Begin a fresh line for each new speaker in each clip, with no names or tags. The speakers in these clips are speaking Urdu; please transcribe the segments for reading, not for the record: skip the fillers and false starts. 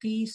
30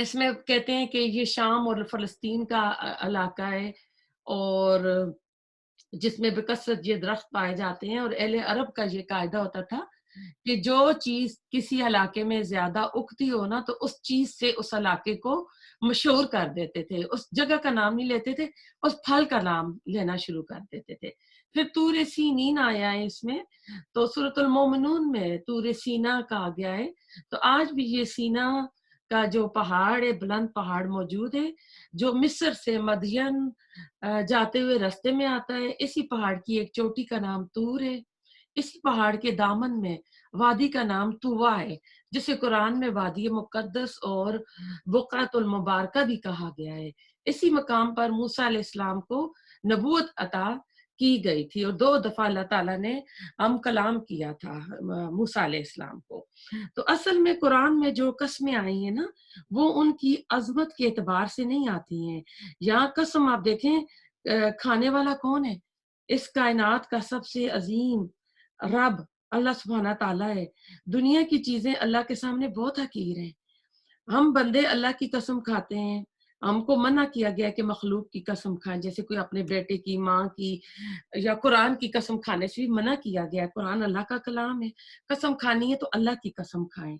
اس میں کہتے ہیں کہ یہ شام اور فلسطین کا علاقہ ہے، اور جس میں بکثرت یہ درخت پائے جاتے ہیں، اور اہل عرب کا یہ قاعدہ ہوتا تھا کہ جو چیز کسی علاقے میں زیادہ اگتی ہو نا، تو اس چیز سے اس علاقے کو مشہور کر دیتے تھے، اس جگہ کا نام نہیں لیتے تھے، اس پھل کا نام لینا شروع کر دیتے تھے۔ پھر طور سینین آیا ہے اس میں، تو سورۃ المومنون میں طور سینا کہا گیا ہے۔ تو آج بھی یہ سینا کا جو پہاڑ ہے، بلند پہاڑ موجود ہے، جو مصر سے مدین جاتے ہوئے راستے میں آتا ہے۔ اسی پہاڑ کی ایک چوٹی کا نام طور ہے۔ اسی پہاڑ کے دامن میں وادی کا نام طویٰ ہے، جسے قرآن میں وادی مقدس اور بقعۃ المبارکہ بھی کہا گیا ہے۔ اسی مقام پر موسیٰ علیہ السلام کو نبوت عطا کی گئی تھی، اور 2 دفعہ اللہ تعالیٰ نے کلام کیا تھا موسیٰ علیہ السلام کو۔ تو اصل میں قرآن میں جو قسمیں آئی ہیں نا، وہ ان کی عظمت کے اعتبار سے نہیں آتی ہیں۔ یہاں قسم آپ دیکھیں، کھانے والا کون ہے؟ اس کائنات کا سب سے عظیم رب اللہ سبحانہ تعالیٰ ہے۔ دنیا کی چیزیں اللہ کے سامنے بہت حقیر ہیں۔ ہم بندے اللہ کی قسم کھاتے ہیں، ہم کو منع کیا گیا کہ مخلوق کی قسم کھائیں، جیسے کوئی اپنے بیٹے کی، ماں کی، یا قرآن کی قسم کھانے سے بھی منع کیا گیا ہے۔ قرآن اللہ کا کلام ہے، قسم کھانی ہے تو اللہ کی قسم کھائیں۔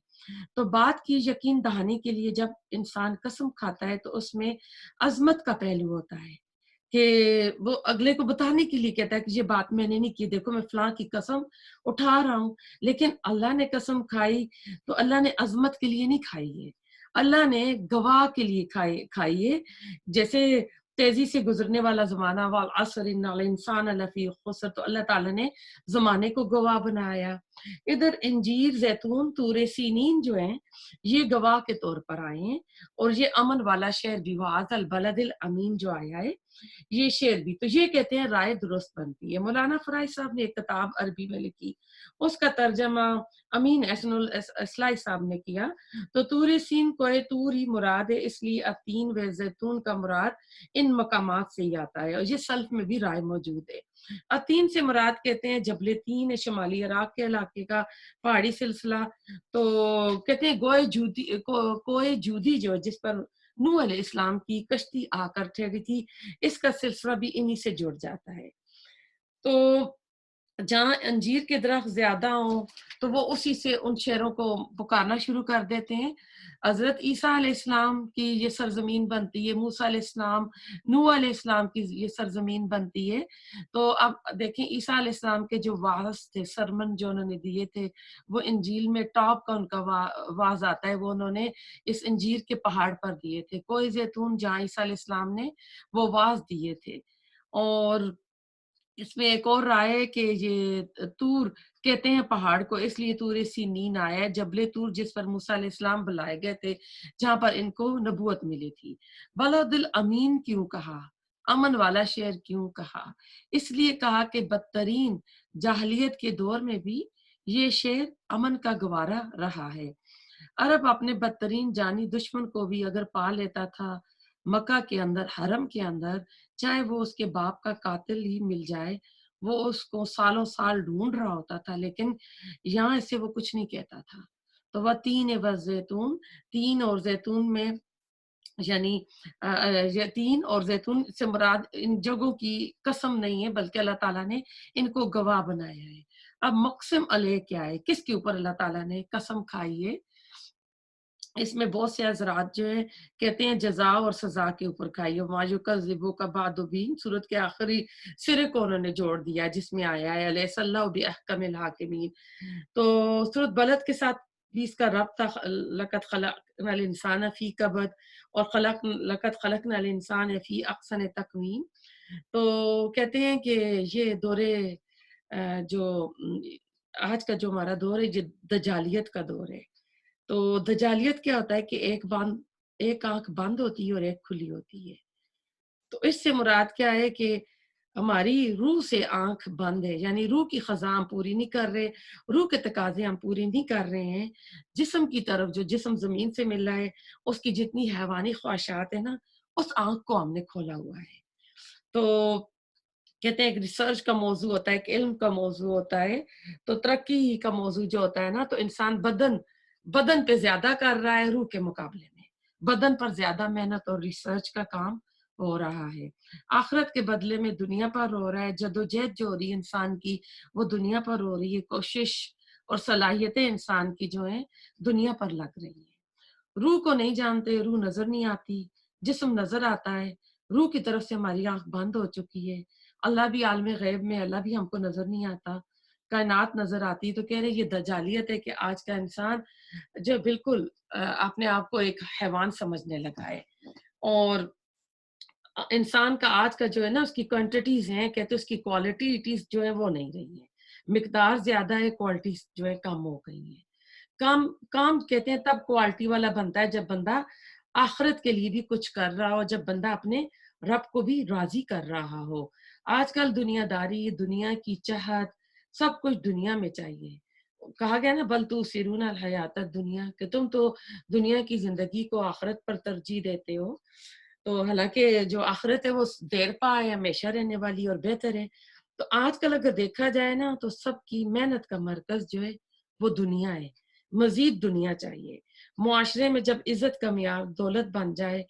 تو بات کی یقین دہانی کے لیے جب انسان قسم کھاتا ہے تو اس میں عظمت کا پہلو ہوتا ہے، کہ وہ اگلے کو بتانے کے لیے کہتا ہے کہ یہ بات میں نے نہیں کی، دیکھو میں فلاں کی قسم اٹھا رہا ہوں۔ لیکن اللہ نے قسم کھائی تو اللہ نے عظمت کے لیے نہیں کھائی ہے، اللہ نے گواہ کے لیے کھائی ہے۔ جیسے تیزی سے گزرنے والا زمانہ، والعصر ان الانسان لفی خسر، تو اللہ تعالیٰ نے زمانے کو گواہ بنایا۔ ادھر انجیر، زیتون، طور سینین جو ہیں، یہ گواہ کے طور پر آئے ہیں، اور یہ امن والا شہر بھی، وعد البلد الامین جو آیا ہے، یہ شعر بھی۔ تو یہ کہتے ہیں رائے درست بنتی ہے۔ مولانا فرائض صاحب نے ایک کتاب عربی میں لکھی، اس کا ترجمہ امین احسن الاصلاحی صاحب نے کیا۔ تو طور سین کوہ طور ہی مراد ہے، اس لیے التین و زیتون کا مراد ان مقامات سے ہی آتا ہے، اور یہ سلف میں بھی رائے موجود ہے۔ التین سے مراد کہتے ہیں جبل تین، شمالی عراق کے علاقے کا پہاڑی سلسلہ۔ تو کہتے ہیں کوہ جودی جو جس پر نوح علیہ السلام کی کشتی آ کر ٹھہری تھی، اس کا سلسلہ بھی انہی سے جڑ جاتا ہے۔ تو جہاں انجیر کے درخت زیادہ ہوں تو وہ اسی سے ان شہروں کو پکارنا شروع کر دیتے ہیں۔ حضرت عیسیٰ علیہ السلام کی یہ سرزمین بنتی ہے، موسیٰ علیہ السلام، نوح علیہ السلام کی یہ سرزمین بنتی ہے۔ تو اب دیکھیں عیسیٰ علیہ السلام کے جو واعظ تھے، سرمن جو انہوں نے دیے تھے، وہ انجیل میں ٹاپ کا ان کا واعظ آتا ہے، وہ انہوں نے اس انجیر کے پہاڑ پر دیے تھے۔ کوہ زیتون جہاں عیسیٰ علیہ السلام نے وہ واعظ دیے تھے۔ اور اس میں ایک اور رائے ہے کہ یہ طور کہتے ہیں پہاڑ کو، اس لیے طور سینین آیا ہے، جبل طور جس پر موسیٰ علیہ السلام بلائے گئے تھے، جہاں پر ان کو نبوت ملی تھی۔ بلد الامین کیوں کہا؟ امن والا شہر کیوں کہا؟ اس لیے کہا کہ بدترین جاہلیت کے دور میں بھی یہ شہر امن کا گوارا رہا ہے۔ عرب اپنے بدترین جانی دشمن کو بھی اگر پا لیتا تھا مکہ کے اندر، حرم کے اندر، چاہے وہ اس کے باپ کا قاتل ہی مل جائے، وہ اس کو سالوں سال ڈھونڈ رہا ہوتا تھا، لیکن یہاں اسے وہ کچھ نہیں کہتا تھا۔ تو وہ تین و زیتون، تین اور زیتون میں یعنی تین اور زیتون سے مراد ان جگہوں کی قسم نہیں ہے، بلکہ اللہ تعالیٰ نے ان کو گواہ بنایا ہے۔ اب مقسم علیہ کیا ہے، کس کے اوپر اللہ تعالیٰ نے قسم کھائی ہے؟ اس میں بہت سے حضرات جو ہیں کہتے ہیں جزا اور سزا کے اوپر کھائی، وما یکذبک بعد بہ، سورت کے آخری سرے کو انہوں نے جوڑ دیا جس میں آیا ہے الیس اللہ باحکم الحاکمین۔ تو سورت بلد کے ساتھ بھی اس کا ربط تھا، لقد خلقنا الانسان فی کبد، اور لقد خلقنا الانسان فی احسن تقویم۔ تو کہتے ہیں کہ یہ دورے جو آج کا جو ہمارا دور ہے، یہ دجالیت کا دور ہے۔ تو دجالیت کیا ہوتا ہے کہ ایک آنکھ بند ہوتی ہے اور ایک کھلی ہوتی ہے۔ تو اس سے مراد کیا ہے کہ ہماری روح سے آنکھ بند ہے، یعنی روح کی خزاں ہم پوری نہیں کر رہے، روح کے تقاضے ہم پوری نہیں کر رہے ہیں۔ جسم کی طرف جو جسم زمین سے مل رہا ہے، اس کی جتنی حیوانی خواہشات ہیں نا، اس آنکھ کو ہم نے کھولا ہوا ہے۔ تو کہتے ہیں ایک ریسرچ کا موضوع ہوتا ہے، ایک علم کا موضوع ہوتا ہے، تو ترقی کا موضوع جو ہوتا ہے نا، تو انسان بدن پہ زیادہ کر رہا ہے روح کے مقابلے میں۔ بدن پر زیادہ محنت اور ریسرچ کا کام ہو رہا ہے. آخرت کے بدلے میں دنیا پر ہو رہا ہے. جدوجہد جو ہو رہی ہے انسان کی وہ دنیا پر ہو رہی ہے. کوشش اور صلاحیتیں انسان کی جو ہیں دنیا پر لگ رہی ہیں. روح کو نہیں جانتے، روح نظر نہیں آتی، جسم نظر آتا ہے. روح کی طرف سے ہماری آنکھ بند ہو چکی ہے. اللہ بھی عالم غیب میں، اللہ بھی ہم کو نظر نہیں آتا. کائنات نظر آتی. تو کہہ رہے یہ دجالیت ہے کہ آج کا انسان جو بالکل اپنے آپ کو ایک حیوان سمجھنے لگا ہے. اور انسان کا آج کا جو ہے نا اس کی کوانٹیٹیز ہیں، کہتے اس کی کوالٹیز جو ہے وہ نہیں رہی ہیں. مقدار زیادہ ہے، کوالٹیز جو ہے کم ہو گئی ہیں. کام کہتے ہیں تب کوالٹی والا بنتا ہے جب بندہ آخرت کے لیے بھی کچھ کر رہا ہو، جب بندہ اپنے رب کو بھی راضی کر رہا ہو. آج کل دنیا داری، دنیا کی چاہت، سب کچھ دنیا میں چاہیے. کہا گیا نا بل تو سرون الحیات دنیا، کہ تم تو دنیا کی زندگی کو آخرت پر ترجیح دیتے ہو. تو حالانکہ جو آخرت ہے وہ دیر پا ہے، ہمیشہ رہنے والی اور بہتر ہے. تو آج کل اگر دیکھا جائے نا تو سب کی محنت کا مرکز جو ہے وہ دنیا ہے. مزید دنیا چاہیے. معاشرے میں جب عزت کا معیار دولت بن جائے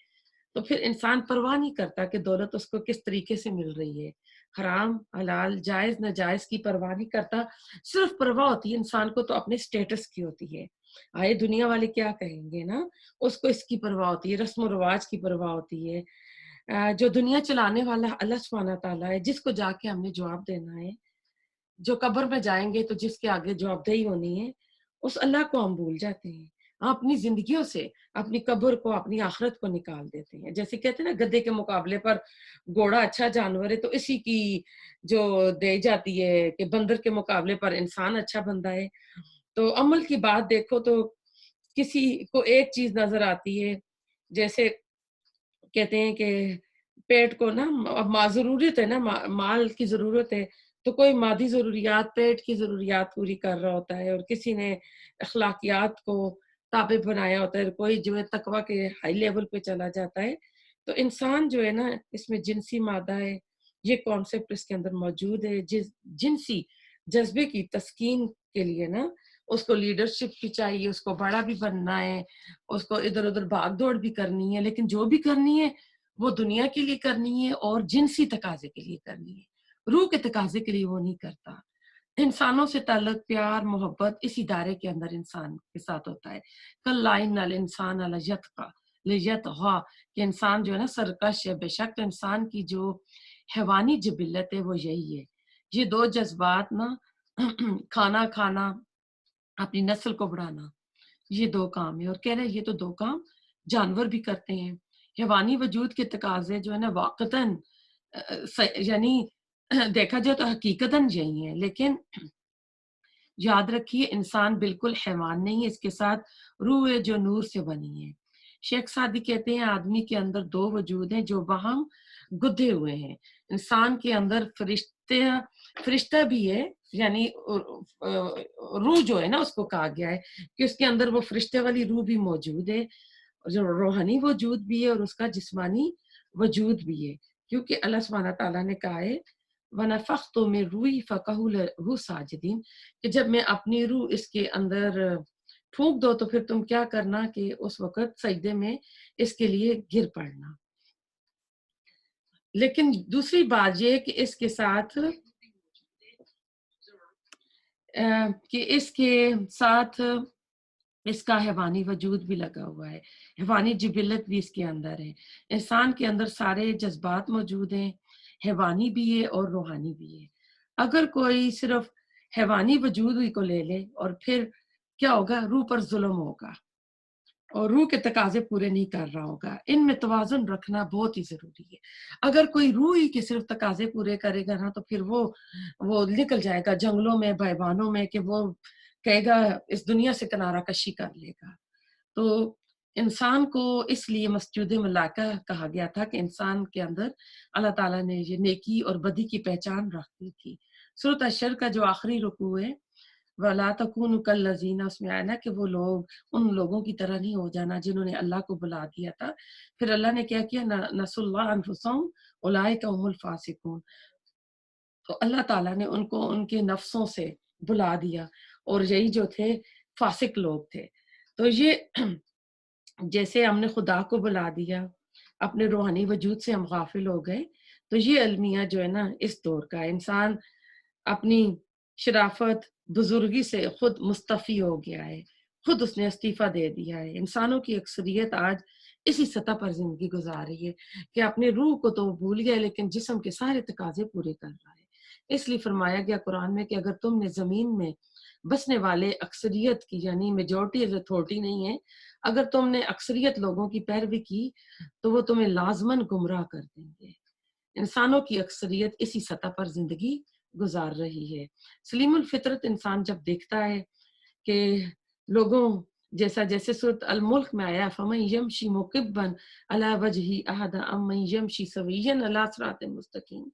تو پھر انسان پرواہ نہیں کرتا کہ دولت اس کو کس طریقے سے مل رہی ہے. حرام حلال جائز ناجائز کی پرواہ نہیں کرتا. صرف پرواہ ہوتی ہے انسان کو تو اپنے سٹیٹس کی ہوتی ہے. آئے دنیا والے کیا کہیں گے نا، اس کو اس کی پرواہ ہوتی ہے، رسم و رواج کی پرواہ ہوتی ہے. جو دنیا چلانے والا اللہ سبحانہ تعالیٰ ہے، جس کو جا کے ہم نے جواب دینا ہے، جو قبر میں جائیں گے تو جس کے آگے جواب دہی ہونی ہے، اس اللہ کو ہم بھول جاتے ہیں. ہم اپنی زندگیوں سے اپنی قبر کو، اپنی آخرت کو نکال دیتے ہیں. جیسے کہتے ہیں نا گدھے کے مقابلے پر گھوڑا اچھا جانور ہے، تو اسی کی جو دے جاتی ہے کہ بندر کے مقابلے پر انسان اچھا بندہ ہے. تو عمل کی بات دیکھو تو کسی کو ایک چیز نظر آتی ہے، جیسے کہتے ہیں کہ پیٹ کو نا ضرورت ہے نا، مال کی ضرورت ہے، تو کوئی مادی ضروریات، پیٹ کی ضروریات پوری کر رہا ہوتا ہے، اور کسی نے اخلاقیات کو تابع بنایا ہوتا ہے، کوئی جو ہے تقویٰ کے ہائی لیول پہ چلا جاتا ہے. تو انسان جو ہے نا اس میں جنسی مادہ ہے، یہ کانسیپٹ اس کے اندر موجود ہے. جنسی جذبے کی تسکین کے لیے نا اس کو لیڈرشپ بھی چاہیے، اس کو بڑا بھی بننا ہے، اس کو ادھر ادھر بھاگ دوڑ بھی کرنی ہے، لیکن جو بھی کرنی ہے وہ دنیا کے لیے کرنی ہے اور جنسی تقاضے کے لیے کرنی ہے. روح کے تقاضے کے لیے وہ نہیں کرتا. انسانوں سے تعلق، پیار، محبت اسی دائرے کے اندر انسان کے ساتھ ہوتا ہے. کل الانسان لیطغی لیطغی کہ انسان جو ہے نا سرکش ہے. بے شک انسان کی جو حیوانی جبلت ہے وہ یہی ہے. یہ دو جذبات نا کھانا کھانا، اپنی نسل کو بڑھانا، یہ دو کام ہے. اور کہہ رہے یہ تو دو کام جانور بھی کرتے ہیں. حیوانی وجود کے تقاضے جو ہے نا واقعتاً یعنی دیکھا جائے تو حقیقتاً یہی ہیں، لیکن یاد رکھیے انسان بالکل حیوان نہیں ہے. اس کے ساتھ روح ہے جو نور سے بنی ہے. شیخ سعدی کہتے ہیں آدمی کے اندر دو وجود ہیں جو باہم گدھے ہوئے ہیں. انسان کے اندر فرشتہ بھی ہے، یعنی روح جو ہے نا اس کو کہا گیا ہے کہ اس کے اندر وہ فرشتے والی روح بھی موجود ہے، جو روحانی وجود بھی ہے اور اس کا جسمانی وجود بھی ہے. کیونکہ اللہ سبحانہ تعالیٰ نے کہا ہے وَنَفَخْتُ مِن رُوحِي فَقَعُوا لَهُ سَاجِدِينَ کہ جب میں اپنی روح اس کے اندر پھونک دو تو پھر تم کیا کرنا کہ اس وقت سجدے میں اس کے لیے گر پڑنا. لیکن دوسری بات یہ کہ اس کے ساتھ اس کا حیوانی وجود بھی لگا ہوا ہے، حیوانی جبلت بھی اس کے اندر ہے. انسان کے اندر سارے جذبات موجود ہیں، حیوانی بھی ہے اور روحانی بھی ہے. اگر کوئی صرف حیوانی وجود ہی کو لے لے اور پھر کیا ہوگا، روح پر ظلم ہوگا اور روح کے تقاضے پورے نہیں کر رہا ہوگا. ان میں توازن رکھنا بہت ہی ضروری ہے. اگر کوئی روح ہی کے صرف تقاضے پورے کرے گا نا تو پھر وہ نکل جائے گا جنگلوں میں، بیابانوں میں، کہ وہ کہے گا اس دنیا سے کنارہ کشی کر لے گا. تو انسان کو اس لیے مسجود ملائکہ کہا گیا تھا کہ انسان کے اندر اللہ تعالیٰ نے یہ نیکی اور بدی کی پہچان رکھی تھی. سورۃ الحشر کا جو آخری رکوع ہے وَلَا تَكُونُوا كَالَّذِينَ، اس میں آیا نا کہ وہ لوگ ان لوگوں کی طرح نہیں ہو جانا جنہوں نے اللہ کو بلا دیا تھا. پھر اللہ نے کیا کیا، نَسُوا اللَّهَ أَنفُسَهُمْ أُولَٰئِكَ هُمُ الْفَاسِقُونَ. تو اللہ تعالیٰ نے ان کو ان کے نفسوں سے بلا دیا اور یہی جو تھے فاسق لوگ تھے. تو یہ جیسے ہم نے خدا کو بلا دیا، اپنے روحانی وجود سے ہم غافل ہو گئے. تو یہ المیہ جو ہے نا اس دور کا ہے. انسان اپنی شرافت بزرگی سے خود مستفی ہو گیا ہے، خود اس نے استعفیٰ دے دیا ہے. انسانوں کی اکثریت آج اسی سطح پر زندگی گزار رہی ہے کہ اپنے روح کو تو وہ بھول گیا لیکن جسم کے سارے تقاضے پورے کر رہا ہے. اس لیے فرمایا گیا قرآن میں کہ اگر تم نے زمین میں بسنے والے اکثریت کی یعنی میجورٹی از اتھارٹی نہیں ہے، اگر تم نے اکثریت لوگوں کی پیروی کی تو وہ تمہیں لازماً گمراہ کر دیں گے. انسانوں کی اکثریت اسی سطح پر زندگی گزار رہی ہے. سلیم الفطرت انسان جب دیکھتا ہے کہ لوگوں جیسا جیسے سورۃ الملک میں آیا فمن یمشی مکبا علی وجہہ احد امن یمشی سویا علی صراط مستقیم،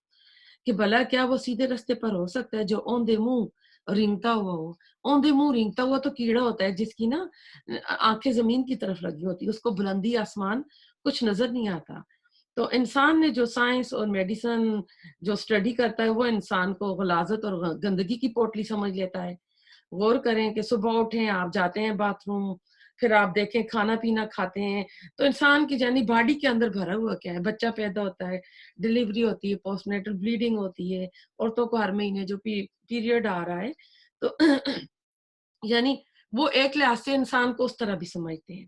کہ بھلا کیا وہ سیدھے رستے پر ہو سکتا ہے جو اوندے منہ رینگتا ہوا ہو. اوندے منہ رینگتا ہوا تو کیڑا ہوتا ہے جس کی نا آنکھیں زمین کی طرف لگی ہوتی، اس کو بلندی آسمان کچھ نظر نہیں آتا. تو انسان نے جو سائنس اور میڈیسن جو اسٹڈی کرتا ہے وہ انسان کو غلاظت اور گندگی کی پوٹلی سمجھ لیتا ہے. غور کریں کہ صبح اٹھیں آپ جاتے ہیں باتھ روم، پھر آپ دیکھیں کھانا پینا کھاتے ہیں تو انسان کی یعنی باڈی کے اندر بھرا ہوا کیا ہے. بچہ پیدا ہوتا ہے، ڈلیوری ہوتی ہے، پوسٹ نیٹل بلیڈنگ ہوتی ہے، عورتوں کو ہر مہینے جو پیریڈ آ رہا ہے. تو یعنی وہ ایک لحاظ سے انسان کو اس طرح بھی سمجھتے ہیں.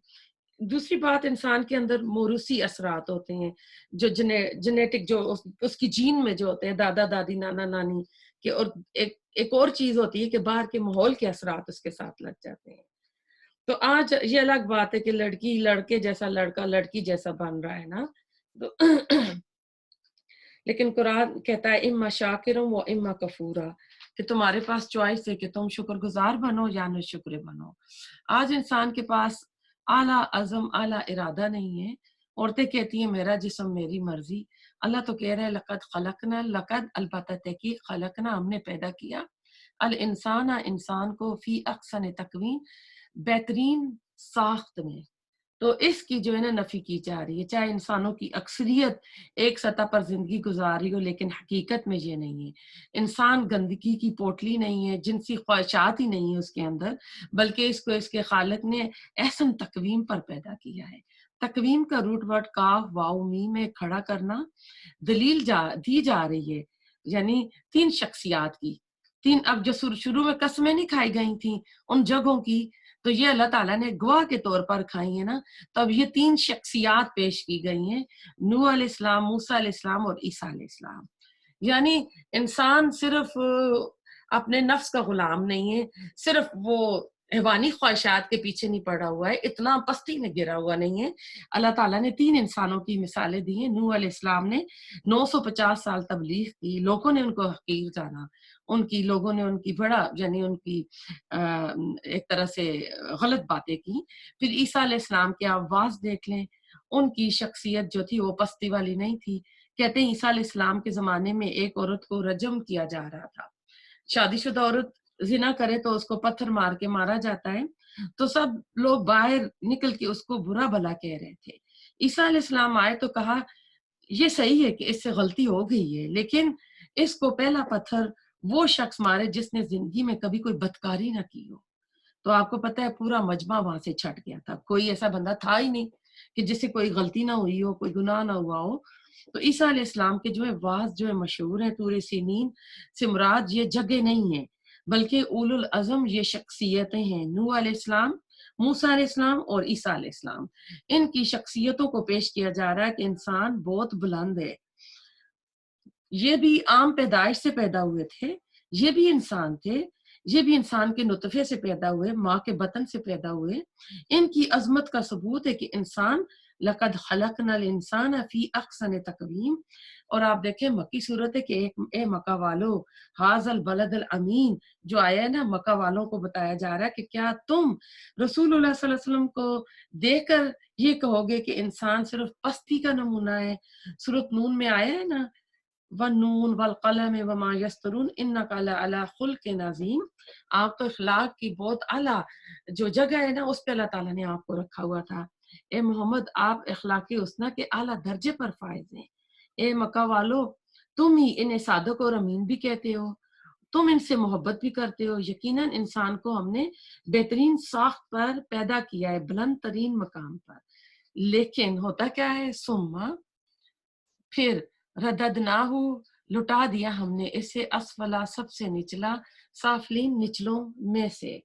دوسری بات انسان کے اندر موروثی اثرات ہوتے ہیں جو جنیٹک جو اس کی جین میں جو ہوتے ہیں دادا دادی نانا نانی کے، اور ایک اور چیز ہوتی ہے کہ باہر کے ماحول کے اثرات اس کے ساتھ لگ جاتے ہیں. تو آج یہ الگ بات ہے کہ لڑکی لڑکے جیسا لڑکا لڑکی جیسا بن رہا ہے نا. تو لیکن قرآن کہتا ہے اما شاکرم و اما کفورا، کہ تمہارے پاس چوائس ہے کہ تم شکر گزار بنو یا نہ شکر بنو. آج انسان کے پاس اعلیٰ عزم اعلیٰ ارادہ نہیں ہے. عورتیں کہتی ہیں میرا جسم میری مرضی. اللہ تو کہہ رہا ہے لقد خلقنا، لقد البتہ تحقیق، خلقنا ہم نے پیدا کیا، الانسان انسان کو فی احسن تقویم بہترین ساخت میں. تو اس کی جو ہے نا نفی کی جا رہی ہے. چاہے انسانوں کی اکثریت ایک سطح پر زندگی گزار رہی ہو لیکن حقیقت میں یہ نہیں ہے. انسان گندگی کی پوٹلی نہیں ہے، جنسی خواہشات ہی نہیں ہے اس کے اندر، بلکہ اس کو اس کے خالق نے احسن تقویم پر پیدا کیا ہے. تقویم کا روٹ ورڈ کاف واو میم میں کھڑا کرنا دلیل دی جا رہی ہے یعنی تین شخصیات کی. تین اب جو شروع میں قسمیں نہیں کھائی گئی تھیں ان جگہوں کی، تو یہ اللہ تعالیٰ نے گواہ کے طور پر کھائی ہیں نا. تو اب یہ تین شخصیات پیش کی گئی ہیں، نوح علیہ السلام، موسیٰ علیہ السلام اور عیسیٰ علیہ السلام. یعنی انسان صرف اپنے نفس کا غلام نہیں ہے، صرف وہ حیوانی خواہشات کے پیچھے نہیں پڑا ہوا ہے، اتنا پستی میں گرا ہوا نہیں ہے. اللہ تعالیٰ نے تین انسانوں کی مثالیں دی ہیں. نوح علیہ السلام نے 950 سال تبلیغ کی، لوگوں نے ان کو حقیر جانا، لوگوں نے ان کی بڑا یعنی ان کی ایک طرح سے غلط باتیں کی. پھر عیسیٰ علیہ السلام کے آواز دیکھ لیں، ان کی شخصیت جو تھی وہ پستی والی نہیں تھی. کہتے ہیں عیسیٰ علیہ السلام کے زمانے میں ایک عورت کو رجم کیا جا رہا تھا. شادی شدہ عورت زنا کرے تو اس کو پتھر مار کے مارا جاتا ہے. تو سب لوگ باہر نکل کے اس کو برا بھلا کہہ رہے تھے. عیسیٰ علیہ السلام آئے تو کہا یہ صحیح ہے کہ اس سے غلطی ہو گئی ہے، لیکن اس کو پہلا پتھر وہ شخص مارے جس نے زندگی میں کبھی کوئی بدکاری نہ کی ہو. تو آپ کو پتہ ہے پورا مجمع وہاں سے چھٹ گیا تھا، کوئی ایسا بندہ تھا ہی نہیں کہ جس سے کوئی غلطی نہ ہوئی ہو، کوئی گناہ نہ ہوا ہو. تو عیسیٰ علیہ السلام کے جو ہے واعظ جو ہے مشہور ہیں. طور سینین سے مراد یہ جگہ نہیں ہے بلکہ اولو العزم یہ شخصیتیں ہیں، نوح علیہ السلام، موسیٰ علیہ السلام اور عیسیٰ علیہ السلام. ان کی شخصیتوں کو پیش کیا جا رہا ہے کہ انسان بہت بلند ہے. یہ بھی عام پیدائش سے پیدا ہوئے تھے، یہ بھی انسان تھے، یہ بھی انسان کے نطفے سے پیدا ہوئے، ماں کے بطن سے پیدا ہوئے. ان کی عظمت کا ثبوت ہے کہ انسان لقد خلقنا الانسان فی احسن تقویم. اور آپ دیکھیں مکی صورت ہے کہ اے مکہ والو حاذ البلد الامین جو آیا ہے نا، مکہ والوں کو بتایا جا رہا ہے کہ کیا تم رسول اللہ صلی اللہ علیہ وسلم کو دیکھ کر یہ کہو گے کہ انسان صرف پستی کا نمونہ ہے. سورۃ نون میں آیا ہے نا والنون والقلم وما یسطرون انک لعلی خلق عظیم. آپ تو اخلاق کی بہت اعلیٰ جو جگہ ہے نا اس پہ اللہ تعالیٰ نے آپ کو رکھا ہوا تھا. اے محمد آپ اخلاقی حسنہ کے اعلیٰ درجے پر فائز ہیں. اے مکہ والو تم ہی انہیں صادق اور امین بھی کہتے ہو. تم ان سے محبت بھی کرتے ہو. یقیناً انسان کو ہم نے بہترین ساخت پر پیدا کیا ہے، بلند ترین مقام پر. لیکن ہوتا کیا ہے، سما پھر رددناہ لٹا دیا ہم نے اسے اسفلا سب سے نچلا، سافلین نچلوں میں سے.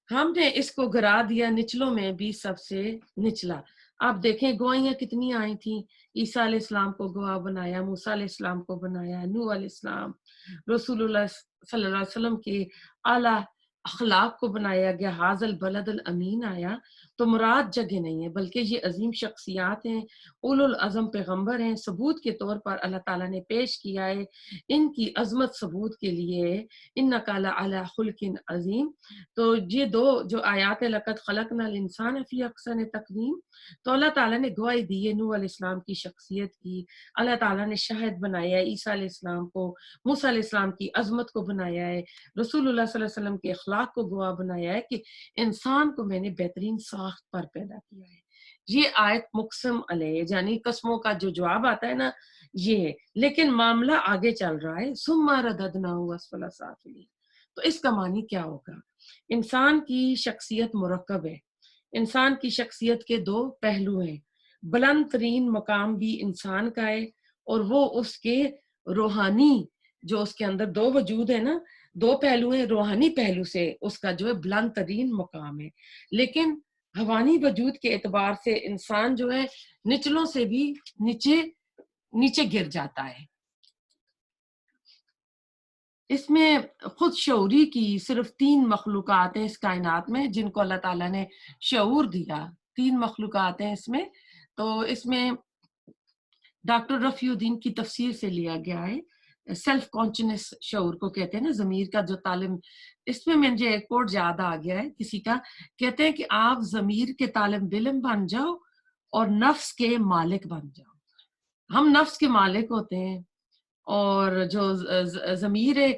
ہم نے اس کو گرا دیا نچلوں میں بھی سب سے نچلا. آپ دیکھیں گوائیاں کتنی آئی تھیں. عیسیٰ علیہ السلام کو گواہ بنایا، موسیٰ علیہ السلام کو بنایا، نوح علیہ السلام، رسول اللہ صلی اللہ علیہ وسلم کے اعلیٰ اخلاق کو بنایا گیا. حاذ البلد الامین آیا تو مراد جگہ نہیں ہے، بلکہ یہ عظیم شخصیات ہیں، اولو العزم پیغمبر ہیں. ثبوت کے طور پر اللہ تعالیٰ نے پیش کیا ہے ان کی عظمت ثبوت کے لیے، انک لعلی خلق عظیم. تو یہ دو جو آیات لقد خلقنا الانسان فی احسن تقویم، تو اللہ تعالیٰ نے گواہی دی ہے نوح علیہ السلام کی شخصیت کی. اللہ تعالیٰ نے شاہد بنایا ہے عیسیٰ علیہ السلام کو، موسیٰ علیہ السلام کی عظمت کو بنایا ہے، رسول اللہ صلی اللہ علیہ وسلم کے اخلاق کو گواہ بنایا ہے کہ انسان کو میں نے بہترین ساخت پر پیدا کیا ہے. یہ آیت مقسم علیہ، یعنی قسموں کا جو جواب آتا ہے نا یہ ہے. لیکن معاملہ آگے چل رہا ہے، ثم رددناہ اسفل سافلین. تو اس کا معنی کیا ہوگا؟ انسان کی شخصیت مرکب ہے. انسان کی شخصیت کے دو پہلو ہیں. بلند ترین مقام بھی انسان کا ہے، اور وہ اس کے روحانی جو اس کے اندر دو وجود ہے نا، دو پہلو ہیں. روحانی پہلو سے اس کا جو ہے بلند ترین مقام ہے، لیکن حیوانی وجود کے اعتبار سے انسان جو ہے نچلوں سے بھی نیچے گر جاتا ہے. اس میں خود شعوری کی صرف 3 مخلوقات ہیں اس کائنات میں جن کو اللہ تعالیٰ نے شعور دیا. 3 مخلوقات ہیں اس میں. تو اس میں ڈاکٹر رفیع الدین کی تفسیر سے لیا گیا ہے. سیلف کانشنس شعور کو کہتے ہیں نا، ضمیر کا جو طالب. اس میں مجھے ایک کوٹ یاد آ گیا ہے کسی کا، کہتے ہیں کہ آپ ضمیر کے طالب علم بن جاؤ اور نفس کے مالک بن جاؤ. ہم نفس کے مالک ہوتے ہیں اور جو ضمیر ہے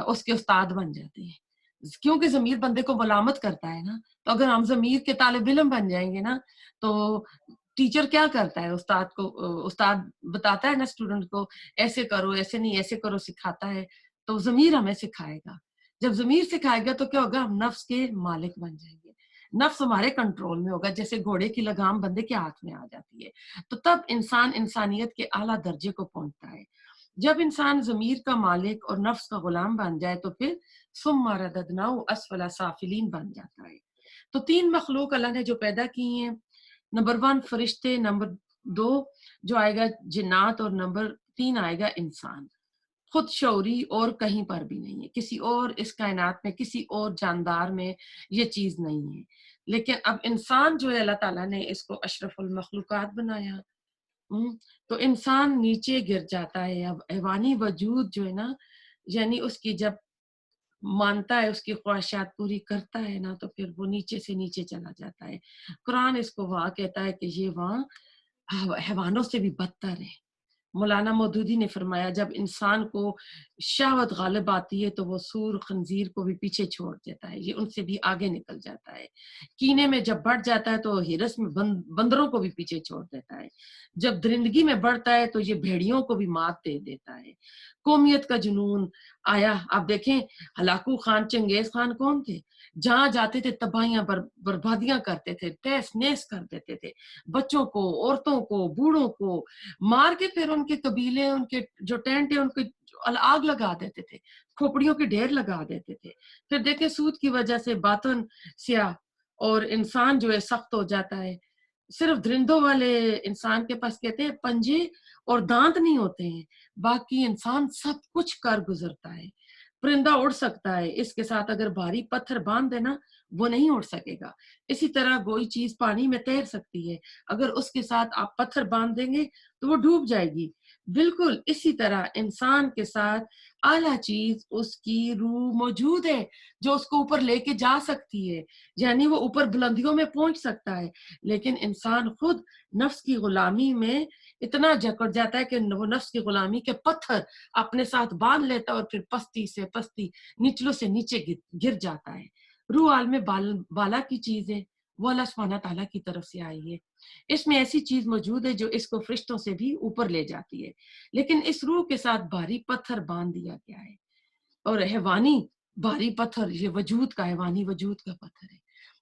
اس کے استاد بن جاتے ہیں، کیونکہ ضمیر بندے کو ملامت کرتا ہے نا. تو اگر ہم ضمیر کے طالب علم بن جائیں گے نا، تو ٹیچر کیا کرتا ہے، استاد بتاتا ہے نا اسٹوڈنٹ کو ایسے کرو، ایسے نہیں، ایسے کرو، سکھاتا ہے. تو ضمیر ہمیں سکھائے گا. جب ضمیر سکھائے گا تو کیا ہوگا، ہم نفس کے مالک بن جائیں گے، نفس ہمارے کنٹرول میں ہوگا. جیسے گھوڑے کی لگام بندے کے ہاتھ میں آ جاتی ہے، تو تب انسان انسانیت کے اعلیٰ درجے کو پہنچتا ہے. جب انسان ضمیر کا مالک اور نفس کا غلام بن جائے تو پھر ثم رددناہ اسفل سافلین بن جاتا ہے. تو 3 مخلوق اللہ نے جو پیدا کی ہیں، نمبر 1 فرشتے، نمبر 2 جو آئے گا جنات، اور نمبر 3 آئے گا انسان. خود شعوری اور کہیں پر بھی نہیں ہے، کسی اور اس کائنات میں کسی اور جاندار میں یہ چیز نہیں ہے. لیکن اب انسان جو ہے اللہ تعالیٰ نے اس کو اشرف المخلوقات بنایا. تو انسان نیچے گر جاتا ہے. اب حیوانی وجود جو ہے نا، یعنی اس کی جب مانتا ہے، اس کی خواہشات پوری کرتا ہے نا، تو پھر وہ نیچے سے نیچے چلا جاتا ہے. قرآن اس کو وہاں کہتا ہے کہ یہ وہاں حیوانوں سے بھی بدتر ہے. مولانا مودودی نے فرمایا جب انسان کو شہوت غالب آتی ہے تو وہ سور خنزیر کو بھی پیچھے چھوڑ دیتا ہے، یہ ان سے بھی آگے نکل جاتا ہے. کینے میں جب بڑھ جاتا ہے تو ہرس میں بندروں کو بھی پیچھے چھوڑ دیتا ہے. جب درندگی میں بڑھتا ہے تو یہ بھیڑیوں کو بھی مات دے دیتا ہے. قومیت کا جنون آیا. آپ دیکھیں ہلاکو خان، چنگیز خان کون تھے؟ جہاں جاتے تھے تباہیاں بربادیاں کرتے تھے، تیس نیس کر دیتے تھے، بچوں کو، عورتوں کو، بوڑھوں کو مار کے پھر ان کے قبیلے، ان کے جو ٹینٹ ہے ان کے آگ لگا دیتے تھے، کھوپڑیوں کے ڈھیر لگا دیتے تھے. پھر دیکھیں سود کی وجہ سے باطن سیاہ اور انسان جو ہے سخت ہو جاتا ہے. صرف درندوں والے انسان کے پاس کہتے ہیں پنجے اور دانت نہیں ہوتے ہیں، باقی انسان سب کچھ کر گزرتا ہے. پرندہ اڑ سکتا ہے، اس کے ساتھ اگر بھاری پتھر باندھ دینا وہ نہیں اڑ سکے گا. اسی طرح کوئی چیز پانی میں تیر سکتی ہے، اگر اس کے ساتھ آپ پتھر باندھ دیں گے تو وہ ڈوب جائے گی. بالکل اسی طرح انسان کے ساتھ اعلیٰ چیز اس کی روح موجود ہے جو اس کو اوپر لے کے جا سکتی ہے، یعنی وہ اوپر بلندیوں میں پہنچ سکتا ہے. لیکن انسان خود نفس کی غلامی میں اتنا جکڑ جاتا ہے کہ وہ نفس کی غلامی کے پتھر اپنے ساتھ باندھ لیتا ہے اور پھر پستی سے پستی، نچلوں سے نیچے گر جاتا ہے. روح عالم بالا کی چیز ہے، وہ اللہ سبحانہ تعالیٰ کی طرف سے آئی ہے۔ اس میں ایسی چیز موجود ہے جو اس کو فرشتوں سے بھی اوپر لے جاتی ہے، لیکن اس روح کے ساتھ بھاری پتھر باندھ دیا گیا ہے، اور حیوانی بھاری پتھر، یہ وجود کا، حیوانی وجود کا پتھر ہے۔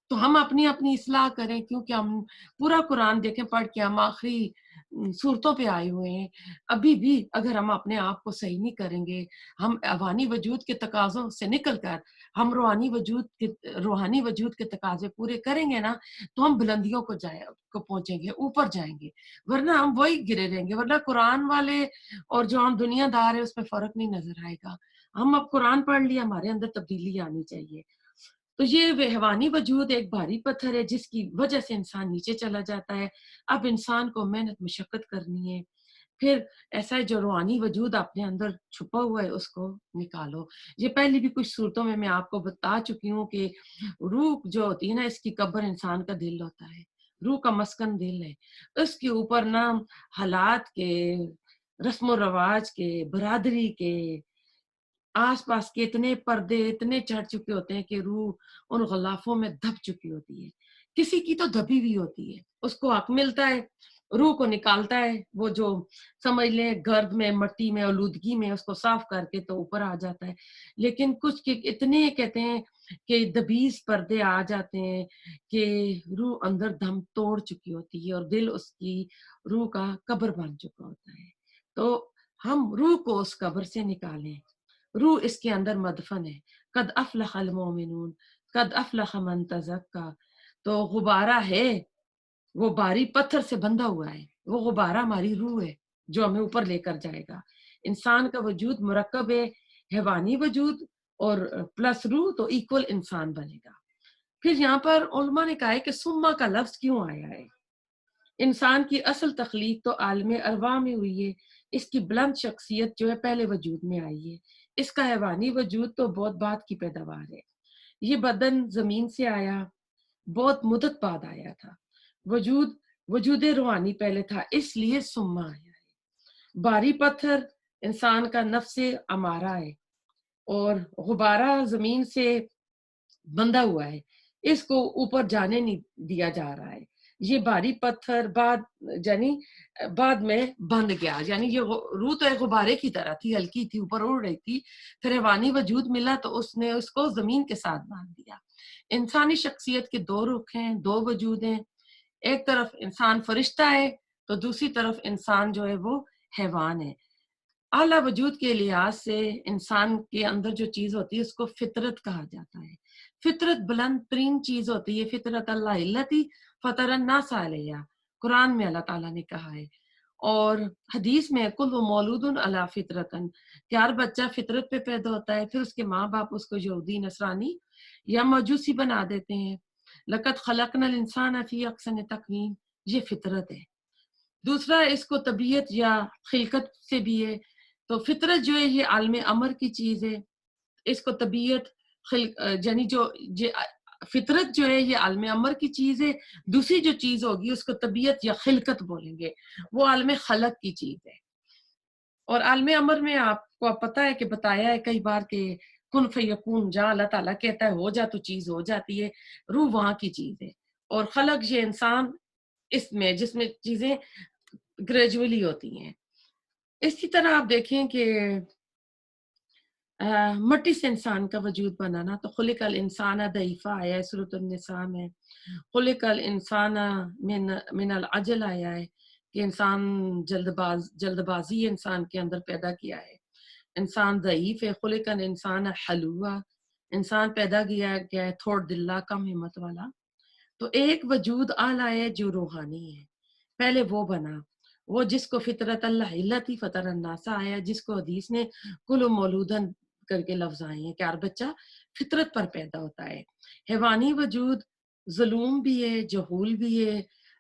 تو ہم اپنی اپنی اصلاح کریں، کیونکہ ہم پورا قرآن دیکھیں پڑھ کے ہم آخری صورتوں پہ آئے ہوئے ہیں۔ ابھی بھی اگر ہم اپنے آپ کو صحیح نہیں کریں گے، ہم حیوانی وجود کے تقاضوں سے نکل کر ہم روحانی وجود کے تقاضے پورے کریں گے نا، تو ہم بلندیوں کو پہنچیں گے، اوپر جائیں گے، ورنہ ہم وہی گرے رہیں گے۔ ورنہ قرآن والے اور جو ہم دنیا دار ہے اس میں فرق نہیں نظر آئے گا۔ ہم اب قرآن پڑھ لیا، ہمارے اندر تبدیلی آنی چاہیے۔ تو یہ حیوانی وجود ایک بھاری پتھر ہے جس کی وجہ سے انسان نیچے چلا جاتا ہے۔ اب انسان کو محنت مشقت کرنی ہے۔ پھر ایسا ہے جو روحانی وجود اپنے اندر چھپا ہوا ہے اس کو نکالو۔ یہ پہلی بھی کچھ صورتوں میں آپ کو بتا چکی ہوں کہ روح جو ہوتی ہے نا، اس کی قبر انسان کا دل ہوتا ہے، روح کا مسکن دل ہے۔ اس کے اوپر نا حالات کے، رسم و رواج کے، برادری کے، آس پاس کے اتنے پردے اتنے چڑھ چکے ہوتے ہیں کہ روح ان غلافوں میں دب چکی ہوتی ہے۔ کسی کی تو دبی ہوئی ہوتی ہے، اس کو حق ملتا ہے، روح کو نکالتا ہے، وہ جو سمجھ لیں گرد میں، مٹی میں، آلودگی میں، اس کو صاف کر کے تو اوپر آ جاتا ہے۔ لیکن کچھ کے اتنے کہتے ہیں کہ دبیز پردے آ جاتے ہیں کہ روح اندر دم توڑ چکی ہوتی ہے اور دل اس کی روح کا قبر بن چکا ہوتا ہے۔ تو ہم روح کو اس قبر سے نکالیں، روح اس کے اندر مدفن ہے۔ قد افلح المومنون، قد افلح من تزکا۔ تو غبارہ ہے، وہ بھاری پتھر سے بندھا ہوا ہے، وہ غبارہ ہماری روح ہے جو ہمیں اوپر لے کر جائے گا۔ انسان کا وجود مرکب ہے، حیوانی وجود اور پلس روح، تو ایکول انسان بنے گا۔ پھر یہاں پر علماء نے کہا ہے کہ سما کا لفظ کیوں آیا ہے۔ انسان کی اصل تخلیق تو عالم ارواح میں ہوئی ہے، اس کی بلند شخصیت جو ہے پہلے وجود میں آئی ہے۔ اس کا حیوانی وجود تو بہت بعد کی پیداوار ہے۔ یہ بدن زمین سے آیا، بہت مدت بعد آیا تھا۔ وجود روحانی پہلے تھا، اس لیے سما آیا ہے۔ بھاری پتھر انسان کا نفس امارہ ہے، اور غبارہ زمین سے بندھا ہوا ہے، اس کو اوپر جانے نہیں دیا جا رہا ہے۔ یہ بھاری پتھر بعد میں بند گیا، یعنی یہ روح تو ایک غبارے کی طرح تھی، ہلکی تھی، اوپر اڑ رہی تھی، پھر حیوانی وجود ملا تو اس نے اس کو زمین کے ساتھ باندھ دیا۔ انسانی شخصیت کے دو رخ ہیں، دو وجود ہیں، ایک طرف انسان فرشتہ ہے تو دوسری طرف انسان جو ہے وہ حیوان ہے۔ اعلیٰ وجود کے لحاظ سے انسان کے اندر جو چیز ہوتی ہے اس کو فطرت کہا جاتا ہے۔ فطرت بلند ترین چیز ہوتی ہے۔ فطرت اللہ التی فطر الناس علیہ، قرآن میں اللہ تعالیٰ نے کہا ہے، اور حدیث میں کل مولود علی فطرتن، کہ ہر بچہ فطرت پہ پیدا ہوتا ہے۔ پھر اس کے ماں باپ اس کو یہودی، نصرانی یا مجوسی بنا دیتے ہیں۔ لقد خلقنا الانسان فی احسن تقویم، یہ فطرت ہے۔ دوسرا اس کو طبیعت یا خلقت سے بھی ہے، تو فطرت جو ہے یہ عالم امر کی چیز ہے، اس کو طبیعت یعنی فطرت جو ہے یہ عالم امر کی چیز ہے۔ دوسری جو چیز ہوگی اس کو طبیعت یا خلقت بولیں گے، وہ عالم خلق کی چیز ہے۔ اور عالم امر میں آپ کو پتہ ہے کہ بتایا ہے کئی بار کہ کن فیکون، جہاں اللہ تعالیٰ کہتا ہے ہو جا تو چیز ہو جاتی ہے، روح وہاں کی چیز ہے۔ اور خلق یہ انسان اس میں، جس میں چیزیں گریجولی ہوتی ہیں۔ اسی طرح آپ دیکھیں کہ مٹی سے انسان کا وجود بنانا، تو خلق الانسان ضعیفا آیا ہے سورۃ النساء میں، خلق الانسان من العجل آیا ہے کہ انسان جلد بازی انسان کے اندر پیدا کیا ہے، انسان ضعیف ہے۔ خلق الانسان حلوا، انسان پیدا کیا گیا ہے تھوڑ دلہ، کم ہمت والا۔ تو ایک وجود اعلیٰ ہے جو روحانی ہے، پہلے وہ بنا، وہ جس کو فطرت اللہ التی فطر الناس آیا، جس کو حدیث نے کل مولودن کر کے لفظ آئے ہیں کہ ہر بچہ فطرت پر پیدا ہوتا ہے۔ حیوانی وجود ظلوم بھی ہے، جہول بھی ہے،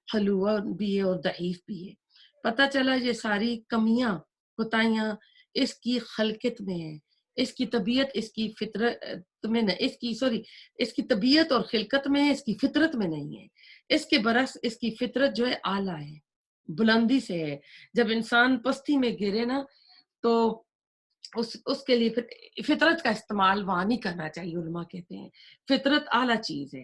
حلوہ بھی ہے اور ضعیف بھی ہے۔ پتہ چلا یہ ساری کمیاں، کوتاہیاں اس کی خلقت میں ہے، اس کی طبیعت، اس کی فطرت میں اس کی طبیعت اور خلقت میں ہے، اس کی فطرت میں نہیں ہے۔ اس کے برعکس اس کی فطرت جو ہے اعلیٰ ہے، بلندی سے ہے۔ جب انسان پستی میں گرے نا تو اس کے لیے فطرت کا استعمال وہاں نہیں کرنا چاہیے، علماء کہتے ہیں فطرت اعلیٰ چیز ہے۔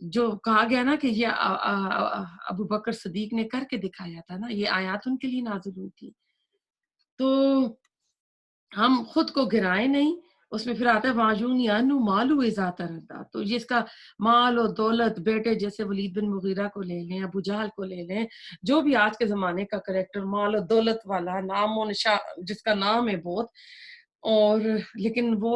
جو کہا گیا نا کہ یہ ابو بکر صدیق نے کر کے دکھایا تھا نا، یہ آیات ان کے لیے نازل ہوئی تھی. تو ہم خود کو گرائیں نہیں. اس میں پھر آتا ہے واجون یانو مالو ذات ردا، تو جس کا مال و دولت، بیٹے جیسے ولید بن مغیرہ کو لے لیں، ابو جہل کو لے لیں، جو بھی آج کے زمانے کا کریکٹر مال و دولت والا، نام و نشا جس کا نام ہے بہت، اور لیکن وہ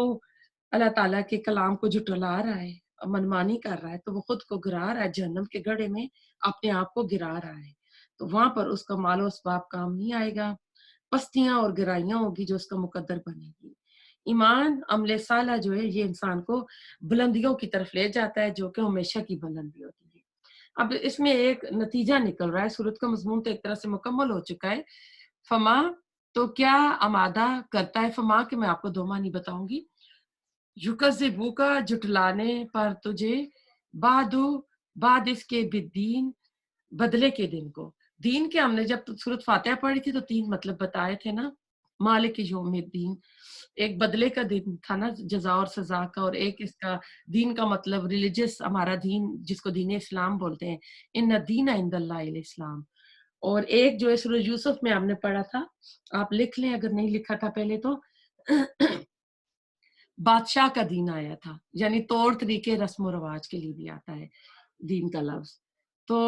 اللہ تعالیٰ کے کلام کو جھٹلا رہا ہے، منمانی کر رہا ہے، تو وہ خود کو گرا رہا ہے جہنم کے گڑھے میں، اپنے آپ کو گرا رہا ہے. تو وہاں پر اس کا مال و اسباب کام نہیں آئے گا، پستیاں اور گرائیاں ہوگی جو اس کا مقدر بنے گی. ایمان عمل صالح جو ہے یہ انسان کو بلندیوں کی طرف لے جاتا ہے، جو کہ ہمیشہ کی بلندی ہوتی ہے. اب اس میں ایک نتیجہ نکل رہا ہے، سورت کا مضمون تو ایک طرح سے مکمل ہو چکا ہے. فما تو کیا آمادہ کرتا ہے، فما کہ میں آپ کو دو معنی بتاؤں گی. یکذبو کا جھٹلانے پر تجھے، بعد اس کے بدین بدلے کے دن کو. دین کے ہم نے جب سورت فاتحہ پڑھی تھی تو 3 مطلب بتائے تھے نا. مالک یوم الدین ایک بدلے کا دن تھا نا، جزا اور سزا کا، اور ایک اس کا دین کا مطلب ریلیجس، ہمارا دین جس کو دین اسلام بولتے ہیں، ان الدین عند اللہ الاسلام. اور ایک جو ہے سورہ یوسف میں ہم نے پڑھا تھا، آپ لکھ لیں اگر نہیں لکھا تھا پہلے تو، بادشاہ کا دین آیا تھا، یعنی طور طریقے رسم و رواج کے لیے بھی آتا ہے دین کا لفظ. تو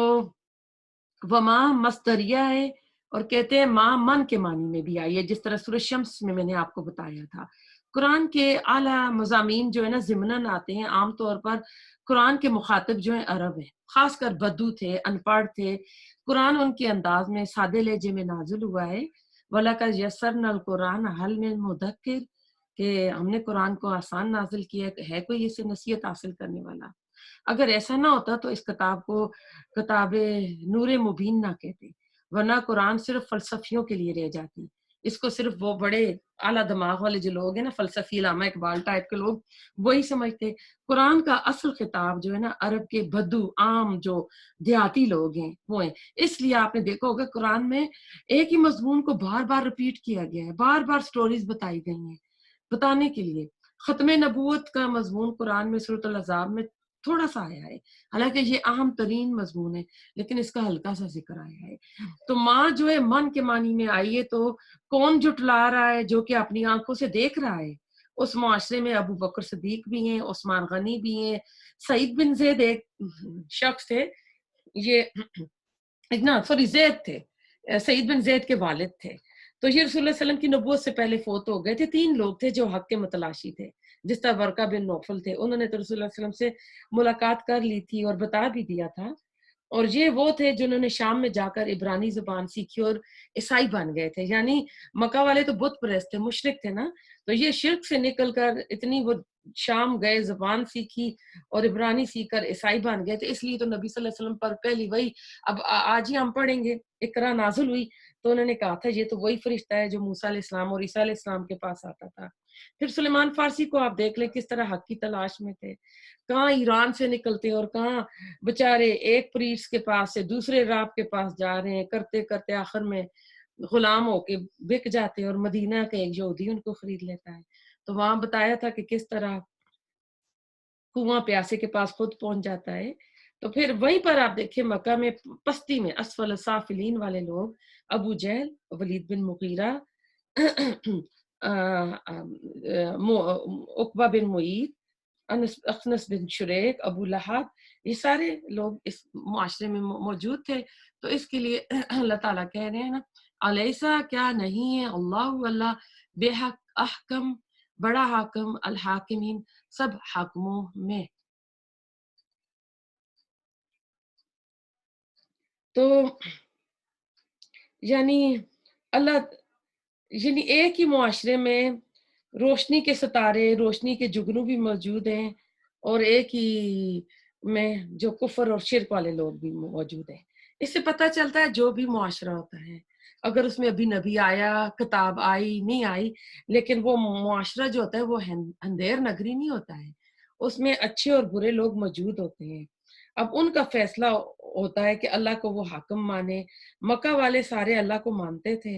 وما مصدریہ ہے، اور کہتے ہیں ماں من کے معنی میں بھی آئی ہے، جس طرح سورہ شمس میں نے آپ کو بتایا تھا. قرآن کے اعلیٰ مضامین جو ہے نا ضمناً آتے ہیں. عام طور پر قرآن کے مخاطب جو ہیں عرب ہیں، خاص کر بدو تھے، ان پڑھ تھے. قرآن ان کے انداز میں سادے لہجے میں نازل ہوا ہے. وَلَقَدْ يَسَّرْنَا الْقُرْآنَ هَلْ مِن مُدَّكِرٍ، کہ ہم نے قرآن کو آسان نازل کیا ہے کوئی اسے نصیحت حاصل کرنے والا. اگر ایسا نہ ہوتا تو اس کتاب کو کتاب نور مبین نہ کہتے، ورنہ قرآن صرف فلسفیوں کے لیے رہ جاتی. اس کو صرف وہ بڑے اعلیٰ دماغ والے جو لوگ ہیں نا، فلسفی علامہ اقبال ٹائپ کے لوگ، وہی سمجھتے. قرآن کا اصل خطاب جو ہے نا عرب کے بدو، عام جو دیہاتی لوگ ہیں وہ ہیں. اس لیے آپ نے دیکھا ہوگا قرآن میں ایک ہی مضمون کو بار بار ریپیٹ کیا گیا ہے، بار بار سٹوریز بتائی گئی ہیں بتانے کے لیے. ختم نبوت کا مضمون قرآن میں سورۃ الاحزاب میں تھوڑا سا آیا ہے، حالانکہ یہ اہم ترین مضمون ہے، لیکن اس کا ہلکا سا ذکر آیا ہے. تو ماں جو ہے من کے معنی میں آئی ہے، تو کون جھٹلا رہا ہے؟ جو کہ اپنی آنکھوں سے دیکھ رہا ہے. اس معاشرے میں ابو بکر صدیق بھی ہیں، عثمان غنی بھی ہیں، سعید بن زید ایک شخص تھے، یہ زید تھے، سعید بن زید کے والد تھے. تو یہ رسول اللہ علیہ وسلم کی نبوت سے پہلے فوت ہو گئے تھے. 3 لوگ تھے جو حق کے متلاشی تھے، جس طرح ورقہ بن نوفل تھے. انہوں نے تو رسول اللہ علیہ وسلم سے ملاقات کر لی تھی اور بتا بھی دیا تھا. اور یہ وہ تھے جنہوں نے شام میں جا کر عبرانی زبان سیکھی اور عیسائی بن گئے تھے. یعنی مکہ والے تو بت پرست تھے، مشرک تھے نا، تو یہ شرک سے نکل کر اتنی وہ شام گئے، زبان سیکھی اور عبرانی سیکھ کر عیسائی بن گئے تھے. اس لیے تو نبی صلی اللہ علیہ وسلم پر پہلی وہی، اب آج ہی ہم پڑھیں گے، اقرا نازل ہوئی تو انہوں نے کہا تھا یہ تو وہی فرشتہ ہے جو موسیٰ علیہ السلام اور عیسیٰ علیہ السلام کے پاس آتا تھا. پھر سلیمان فارسی کو آپ دیکھ لیں کس طرح حق کی تلاش میں تھے، کہاں ایران سے نکلتے اور کہاں بےچارے ایک پریس کے پاس سے دوسرے راب کے پاس جا رہے ہیں، کرتے کرتے آخر میں غلام ہو کے بک جاتے اور مدینہ کے ایک یہودی ان کو خرید لیتا ہے. تو وہاں بتایا تھا کہ کس طرح کنواں پیاسے کے پاس خود پہنچ جاتا ہے. تو پھر وہیں پر آپ دیکھیں مکہ میں پستی میں اسفل سافلین والے لوگ، ابو جہل، ولید بن مغیرہ، عقبہ بن معیط، اخنس بن شریک، ابو لہب، یہ سارے لوگ اس معاشرے میں موجود تھے. تو اس کے لیے اللہ تعالیٰ کہہ رہے ہیں نا، الیسا کیا نہیں ہے اللہ بے حق احکم بڑا حاکم الحاکمین سب حاکموں میں. تو یعنی اللہ، یعنی ایک ہی معاشرے میں روشنی کے ستارے، روشنی کے جگنو بھی موجود ہیں، اور ایک ہی میں جو کفر اور شرک والے لوگ بھی موجود ہیں. اس سے پتہ چلتا ہے جو بھی معاشرہ ہوتا ہے، اگر اس میں ابھی نبی آیا، کتاب آئی نہیں آئی، لیکن وہ معاشرہ جو ہوتا ہے وہ اندھیر نگری نہیں ہوتا ہے، اس میں اچھے اور برے لوگ موجود ہوتے ہیں. اب ان کا فیصلہ ہوتا ہے کہ اللہ کو وہ حاکم مانے. مکہ والے سارے اللہ کو مانتے تھے،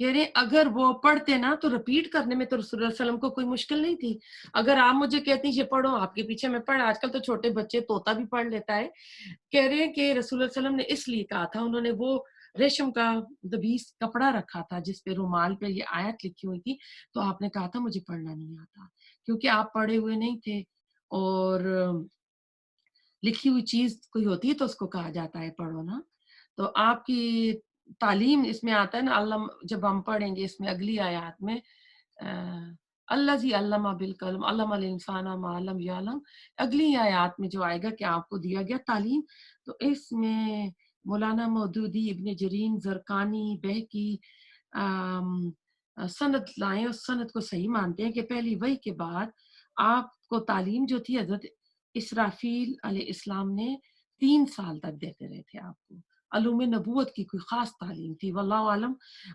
کہہ رہے ہیں اگر وہ پڑھتے نا تو رپیٹ کرنے میں تو رسول اللہ صلی اللہ علیہ وسلم کو کوئی مشکل نہیں تھی. اگر آپ مجھے کہتی ہیں یہ پڑھو آپ کے پیچھے میں پڑھ, آج کل تو چھوٹے بچے طوطا بھی پڑھ لیتا ہے. کہہ رہے ہیں کہ رسول اللہ صلی اللہ علیہ وسلم نے اس لیے کہا تھا, انہوں نے وہ ریشم کا دبیس کپڑا رکھا تھا جس پہ رومال پہ یہ آیت لکھی ہوئی تھی, تو آپ نے کہا تھا مجھے پڑھنا نہیں آتا, کیونکہ آپ پڑھے ہوئے نہیں تھے. اور لکھی ہوئی چیز کوئی ہوتی ہے تو اس کو کہا جاتا ہے پڑھو نا. تو آپ کی تعلیم اس میں آتا ہے نا, علم جب ہم پڑھیں گے اس میں اگلی آیات میں الذی علم بالقلم علم الانسان ما لم یعلم, اگلی آیات میں جو آئے گا کہ آپ کو دیا گیا تعلیم. تو اس میں مولانا مودودی, ابن جرین, زرقانی, بہقی سند لائیں اور سند کو صحیح مانتے ہیں کہ پہلی وحی کے بعد آپ کو تعلیم جو تھی حضرت اسرافیل علیہ السلام نے 3 سال تک دیتے رہے تھے آپ کو. علوم نبوت کی کوئی خاص تعلیم تھی, واللہ عالم.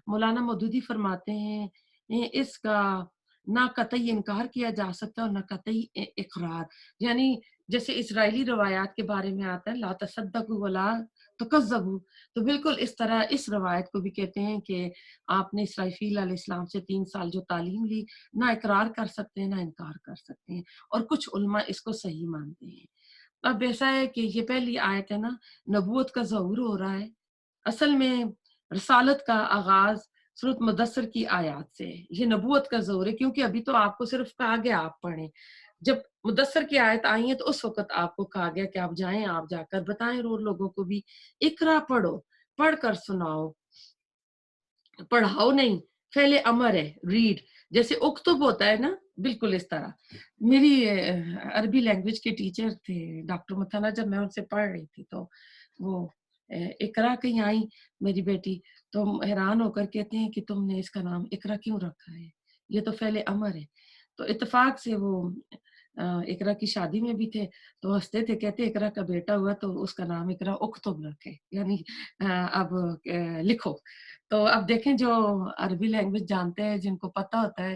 مولانا مودودی فرماتے ہیں اس کا نہ قطعی انکار کیا جا سکتا اور نہ قطعی اقرار. یعنی جیسے اسرائیلی روایات کے بارے میں آتا ہے لا تصدقوا ولا تکذبوا, تو بالکل اس طرح اس روایت کو بھی کہتے ہیں کہ آپ نے اسرافیل علیہ السلام سے 3 سال جو تعلیم لی, نہ اقرار کر سکتے ہیں نہ انکار کر سکتے ہیں, اور کچھ علماء اس کو صحیح مانتے ہیں. اب ایسا ہے کہ یہ پہلی آیت ہے نا, نبوت کا ظہور ہو رہا ہے. اصل میں رسالت کا آغاز سورۃ مدثر کی آیات سے, یہ نبوت کا ظہور ہے, کیونکہ ابھی تو آپ کو صرف کہا گیا آپ پڑھیں. جب مدثر کی آیت آئی ہے تو اس وقت آپ کو کہا گیا کہ آپ جائیں, آپ جا کر بتائیں اور لوگوں کو بھی اقرا پڑھو, پڑھ کر سناؤ, پڑھاؤ نہیں, فعل امر ہے, ریڈ. جیسے اکتب ہوتا ہے نا, بالکل اس طرح. میری عربی لینگویج کے ٹیچر تھے ڈاکٹر مثنہ, جب میں ان سے پڑھ رہی تھی تو وہ اقرا کہیں آئی میری بیٹی, تو حیران ہو کر کہتے ہیں کہ تم نے اس کا نام اقرا کیوں رکھا ہے, یہ تو فعل امر ہے. تو اتفاق سے وہ اقرا کی شادی میں بھی تھے, تو ہنستے تھے, کہتے اقرا کا بیٹا ہوا تو اس کا نام اقرا اکتب رکھے, یعنی اب لکھو. تو اب دیکھیں جو عربی لینگویج جانتے ہیں, جن کو پتہ ہوتا ہے,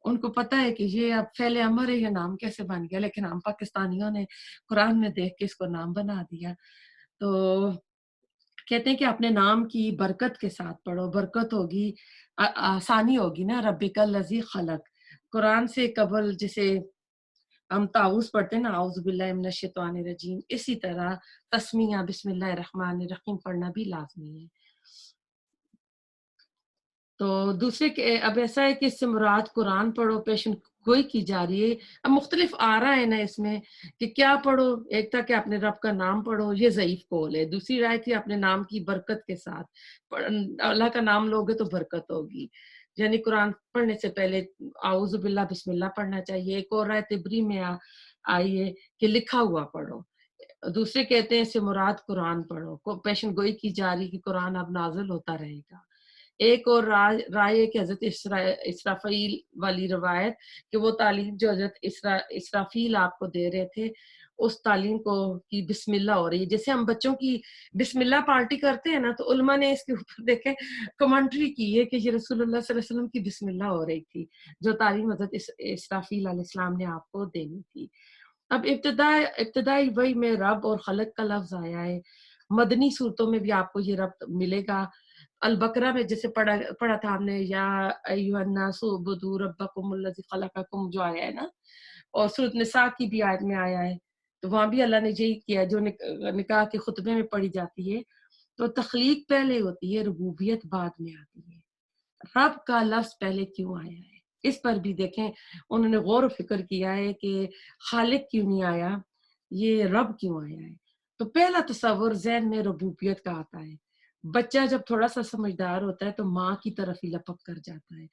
ان کو پتہ ہے کہ یہ اب فعل امر ہے, یہ نام کیسے بن گیا. لیکن ہم پاکستانیوں نے قرآن میں دیکھ کے اس کو نام بنا دیا. تو کہتے ہیں کہ اپنے نام کی برکت کے ساتھ پڑھو, برکت ہوگی, آسانی ہوگی نا. ربک الذی خلق, قرآن سے قبل جسے ہم تعوذ پڑھتے ہیں نا, اعوذ باللہ من الشیطان الرجیم, اسی طرح تسمیہ بسم اللہ الرحمن الرحیم پڑھنا بھی لازمی ہے. تو دوسرے اب ایسا ہے کہ اس سے مراد قرآن پڑھو, پیشن گوئی کی جا رہی ہے. اب مختلف آ رہا ہے نا اس میں کہ کیا پڑھو. ایک تھا کہ اپنے رب کا نام پڑھو, یہ ضعیف قول ہے. دوسری رائے تھی اپنے نام کی برکت کے ساتھ, اللہ کا نام لوگے تو برکت ہوگی, یعنی قرآن پڑھنے سے پہلے اعوذ باللہ بسم اللہ پڑھنا چاہیے. ایک اور رائے تبری میں آئی ہے کہ لکھا ہوا پڑھو. دوسرے کہتے ہیں اس سے مراد قرآن پڑھو, پیشن گوئی کی جا رہی کہ قرآن اب نازل ہوتا رہے گا. ایک اور رائے کہ حضرت اسرافیل والی روایت کہ وہ تعلیم جو حضرت اسرافیل آپ کو دے رہے تھے, اس تعلیم کو کی بسم اللہ ہو رہی ہے. جیسے ہم بچوں کی بسم اللہ پارٹی کرتے ہیں نا, تو علماء نے اس کے اوپر دیکھیں کمنٹری کی ہے کہ یہ رسول اللہ صلی اللہ علیہ وسلم کی بسم اللہ ہو رہی تھی, جو تعلیم حضرت اسرافیل علیہ السلام نے آپ کو دینی تھی. اب ابتدائی وحی میں رب اور خلق کا لفظ آیا ہے. مدنی صورتوں میں بھی آپ کو یہ رب ملے گا. البقرہ میں جیسے پڑھا تھا ہم نے, یا ایھا الناس اعبدوا ربکم الذی خلقکم, جو آیا ہے نا, اور سورۃ نساء کی بھی آیت میں آیا ہے. تو وہاں بھی اللہ نے یہی کیا جو نکاح کے خطبے میں پڑھی جاتی ہے. تو تخلیق پہلے ہوتی ہے, ربوبیت بعد میں آتی ہے. رب کا لفظ پہلے کیوں آیا ہے, اس پر بھی دیکھیں انہوں نے غور و فکر کیا ہے کہ خالق کیوں نہیں آیا, یہ رب کیوں آیا ہے. تو پہلا تصور ذہن میں ربوبیت کا آتا ہے. بچہ جب تھوڑا سا سمجھدار ہوتا ہے تو ماں کی طرف ہی لپک کر جاتا ہے.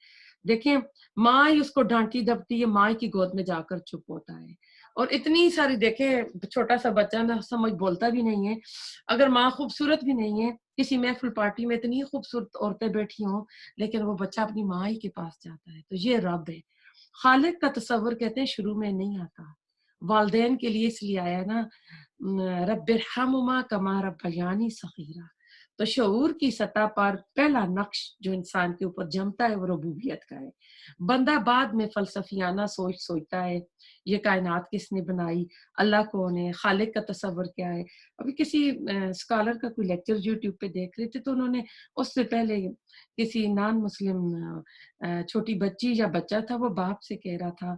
دیکھیں ماں ہی اس کو ڈانٹی دبتی ہے, ماں کی گود میں جا کر چپ ہوتا ہے. اور اتنی ساری دیکھیں چھوٹا سا بچہ نہ سمجھ بولتا بھی نہیں ہے, اگر ماں خوبصورت بھی نہیں ہے, کسی محفل پارٹی میں اتنی خوبصورت عورتیں بیٹھی ہوں, لیکن وہ بچہ اپنی ماں ہی کے پاس جاتا ہے. تو یہ رب ہے. خالق کا تصور کہتے ہیں شروع میں نہیں آتا, والدین کے لیے اس لیے آیا نا, رب ارحمہما کما ربیانی صغیرا, تو شعور کی سطح پر پہلا نقش جو انسان کے اوپر جمتا ہے وہ ربوبیت کا ہے. بندہ بعد میں فلسفیانہ سوچ سوچتا ہے یہ کائنات کس نے بنائی، اللہ کون ہے، خالق کا تصور کیا ہے. ابھی کسی اسکالر کا کوئی لیکچر یوٹیوب پہ دیکھ رہے تھے تو انہوں نے اس سے پہلے کسی نان مسلم چھوٹی بچی یا بچہ تھا، وہ باپ سے کہہ رہا تھا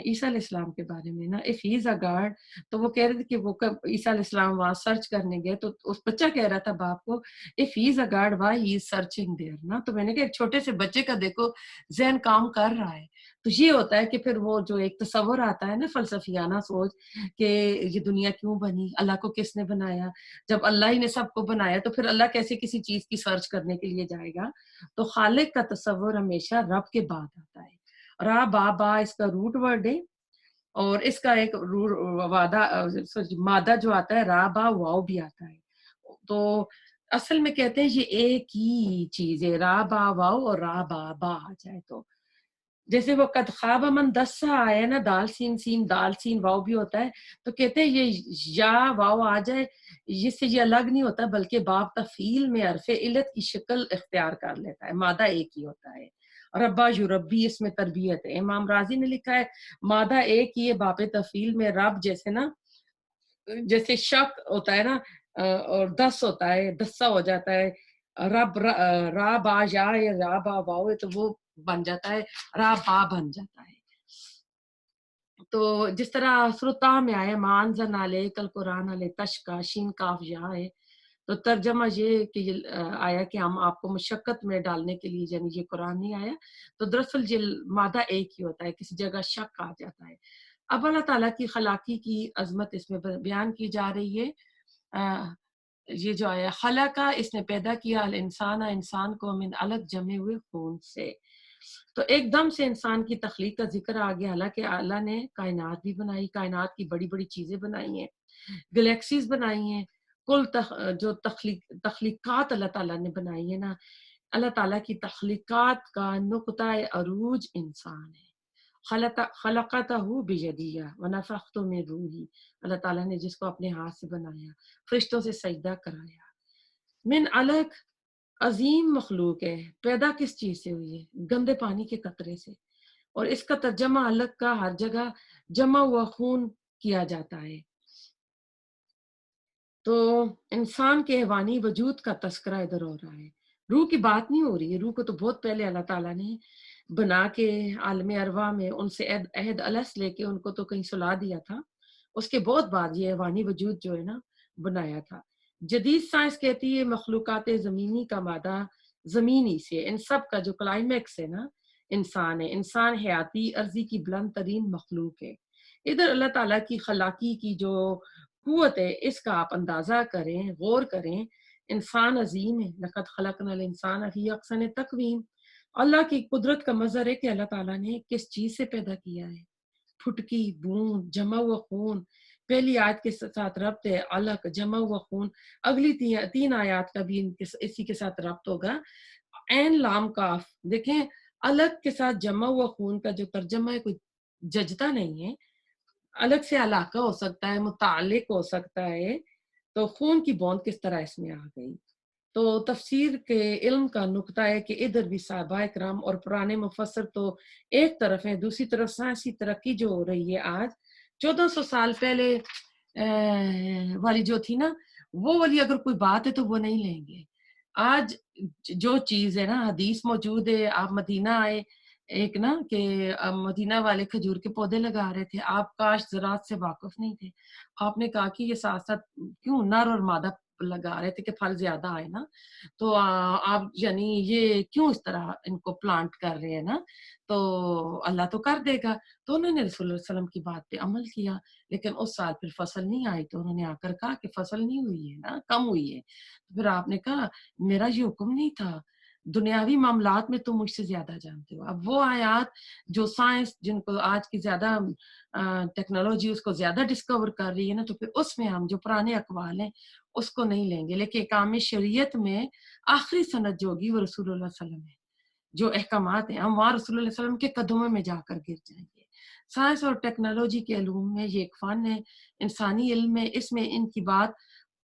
عیسیٰ علیہ السلام کے بارے میں نا، if he is a God. تو وہ کہہ رہے تھے کہ وہ کب عیسیٰ علیہ السلام وہاں سرچ کرنے گئے تو اس بچہ کہہ رہا تھا باپ کو if he is a god why he is searching there نا. تو میں نے کہا ایک چھوٹے سے بچے کا دیکھو ذہن کام کر رہا ہے. تو یہ ہوتا ہے کہ پھر وہ جو ایک تصور آتا ہے نا فلسفیانہ سوچ کہ یہ دنیا کیوں بنی، اللہ کو کس نے بنایا، جب اللہ ہی نے سب کو بنایا تو پھر اللہ کیسے کسی چیز کی سرچ کرنے کے لیے جائے گا. تو خالق کا تصور ہمیشہ رب کے بعد آتا ہے. را با با اس کا روٹ ورڈ ہے اور اس کا ایک مادہ جو آتا ہے را با واؤ بھی آتا ہے. تو اصل میں کہتے ہیں یہ ایک ہی چیز ہے، را با واؤ اور را با با آ جائے تو جیسے وہ قد خواب من دسا آیا نا، دال سین سین دال سین واؤ بھی ہوتا ہے. تو کہتے ہیں یہ یا واؤ آ جائے اس سے یہ الگ نہیں ہوتا بلکہ باب تفعیل میں حرف علت کی شکل اختیار کر لیتا ہے، مادہ ایک ہی ہوتا ہے. ربا یربی اس میں تربیت ہے. امام راضی نے لکھا ہے مادہ ایک ہی ہے باب تفعیل میں، رب جیسے نا جیسے شک ہوتا ہے نا اور دس ہوتا ہے دسا ہو جاتا ہے، رب را با یا را با واؤ تو وہ بن جاتا ہے را با بن جاتا ہے. تو جس طرح سرتا میں آیا مانزن علیہ کل قرآن علیہ تشکا شین کاف یا ہے، تو ترجمہ یہ کہ آیا کہ ہم آپ کو مشقت میں ڈالنے کے لیے یعنی یہ قرآن نہیں آیا. تو دراصل یہ مادہ ایک ہی ہوتا ہے، کسی جگہ شک آ جاتا ہے. اب اللہ تعالیٰ کی خلاقی کی عظمت اس میں بیان کی جا رہی ہے. یہ جو ہے خلقہ اس نے پیدا کیا الانسان انسان کو من الگ جمے ہوئے خون سے. تو ایک دم سے انسان کی تخلیق کا ذکر آ گیا، حالانکہ اللہ نے کائنات بھی بنائی، کائنات کی بڑی بڑی چیزیں بنائی ہیں، گلیکسیز بنائی ہیں. کل جو تخلیقات اللہ تعالیٰ نے بنائی ہے نا، اللہ تعالیٰ کی تخلیقات کا نقطہ عروج انسان ہے. خلقتہ بیدیہ ونفخت من روحی، اللہ تعالیٰ نے جس کو اپنے ہاتھ سے بنایا، فرشتوں سے سجدہ کرایا. من علق عظیم مخلوق ہے، پیدا کس چیز سے ہوئی ہے؟ گندے پانی کے قطرے سے. اور اس کا ترجمہ علق کا ہر جگہ جمع ہوا خون کیا جاتا ہے. تو انسان کے حیوانی وجود کا تذکرہ ادھر ہو رہا ہے، روح کی بات نہیں ہو رہی ہے. روح کو تو بہت پہلے اللہ تعالیٰ نے بنا کے عالم ارواح میں ان سے عہد الس لے کے ان کو تو کہیں سلا دیا تھا، اس کے بہت بعد یہ حیوانی وجود جو ہے نا بنایا تھا. جدید سائنس کہتی ہے مخلوقات زمینی کا مادہ زمینی سے، ان سب کا جو کلائمیکس ہے نا انسان ہے. انسان حیاتی عرضی کی بلند ترین مخلوق ہے. ادھر اللہ تعالیٰ کی خلاقی کی جو قوت ہے اس کا آپ اندازہ کریں، غور کریں. انسان عظیم ہے، لقد خلقنا الانسان فی احسن تقویم. اللہ کی قدرت کا مظہر ہے کہ اللہ تعالیٰ نے کس چیز سے پیدا کیا ہے. پھٹکی بوند جمع ہوا خون، پہلی آیت کے ساتھ ربط ہے علق جمع ہوا خون، اگلی تین آیات کا بھی اسی کے ساتھ ربط ہوگا. عین لام کاف دیکھیں، علق کے ساتھ جمع ہوا خون کا جو ترجمہ ہے کوئی ججتا نہیں ہے. الگ سے علاقہ ہو سکتا ہے، متعلق ہو سکتا ہے، تو خون کی بوند کس طرح اس میں آ گئی. تو تفسیر کے علم کا نقطہ ہے کہ ادھر بھی صحابہ اکرام اور پرانے مفسر تو ایک طرف ہیں، دوسری طرف سائنسی ترقی جو ہو رہی ہے آج 1400 سال پہلے والی جو تھی نا وہ والی اگر کوئی بات ہے تو وہ نہیں لیں گے. آج جو چیز ہے نا حدیث موجود ہے. آپ مدینہ آئے ایک نا کہ مدینہ والے کھجور کے پودے لگا رہے تھے، آپ کاش زراعت سے واقف نہیں تھے. آپ نے کہا کہ یہ ساتھ ساتھ کیوں نر اور مادہ لگا رہے تھے کہ پھل زیادہ آئے نا، تو آپ یعنی یہ کیوں اس طرح ان کو پلانٹ کر رہے ہیں نا، تو اللہ تو کر دے گا. تو انہوں نے رسول اللہ علیہ وسلم کی بات پہ عمل کیا، لیکن اس سال پھر فصل نہیں آئی تو انہوں نے آ کر کہا کہ فصل نہیں ہوئی ہے نا، کم ہوئی ہے. پھر آپ نے کہا میرا یہ حکم نہیں تھا، دنیاوی معاملات میں تم مجھ سے زیادہ جانتے ہو. اب وہ آیات جو سائنس جن کو آج کی زیادہ ٹیکنالوجی اس کو زیادہ ڈسکور کر رہی ہے نا، تو پھر اس میں ہم جو پرانے اقوال ہیں اس کو نہیں لیں گے. لیکن احکام شریعت میں آخری سند جو ہوگی وہ رسول اللہ صلی اللہ علیہ وسلم ہے. جو احکامات ہیں ہم وہاں رسول اللہ صلی اللہ علیہ وسلم کے قدموں میں جا کر گر جائیں گے. سائنس اور ٹیکنالوجی کے علوم میں یہ ایک فن ہے، انسانی علم میں، اس میں ان کی بات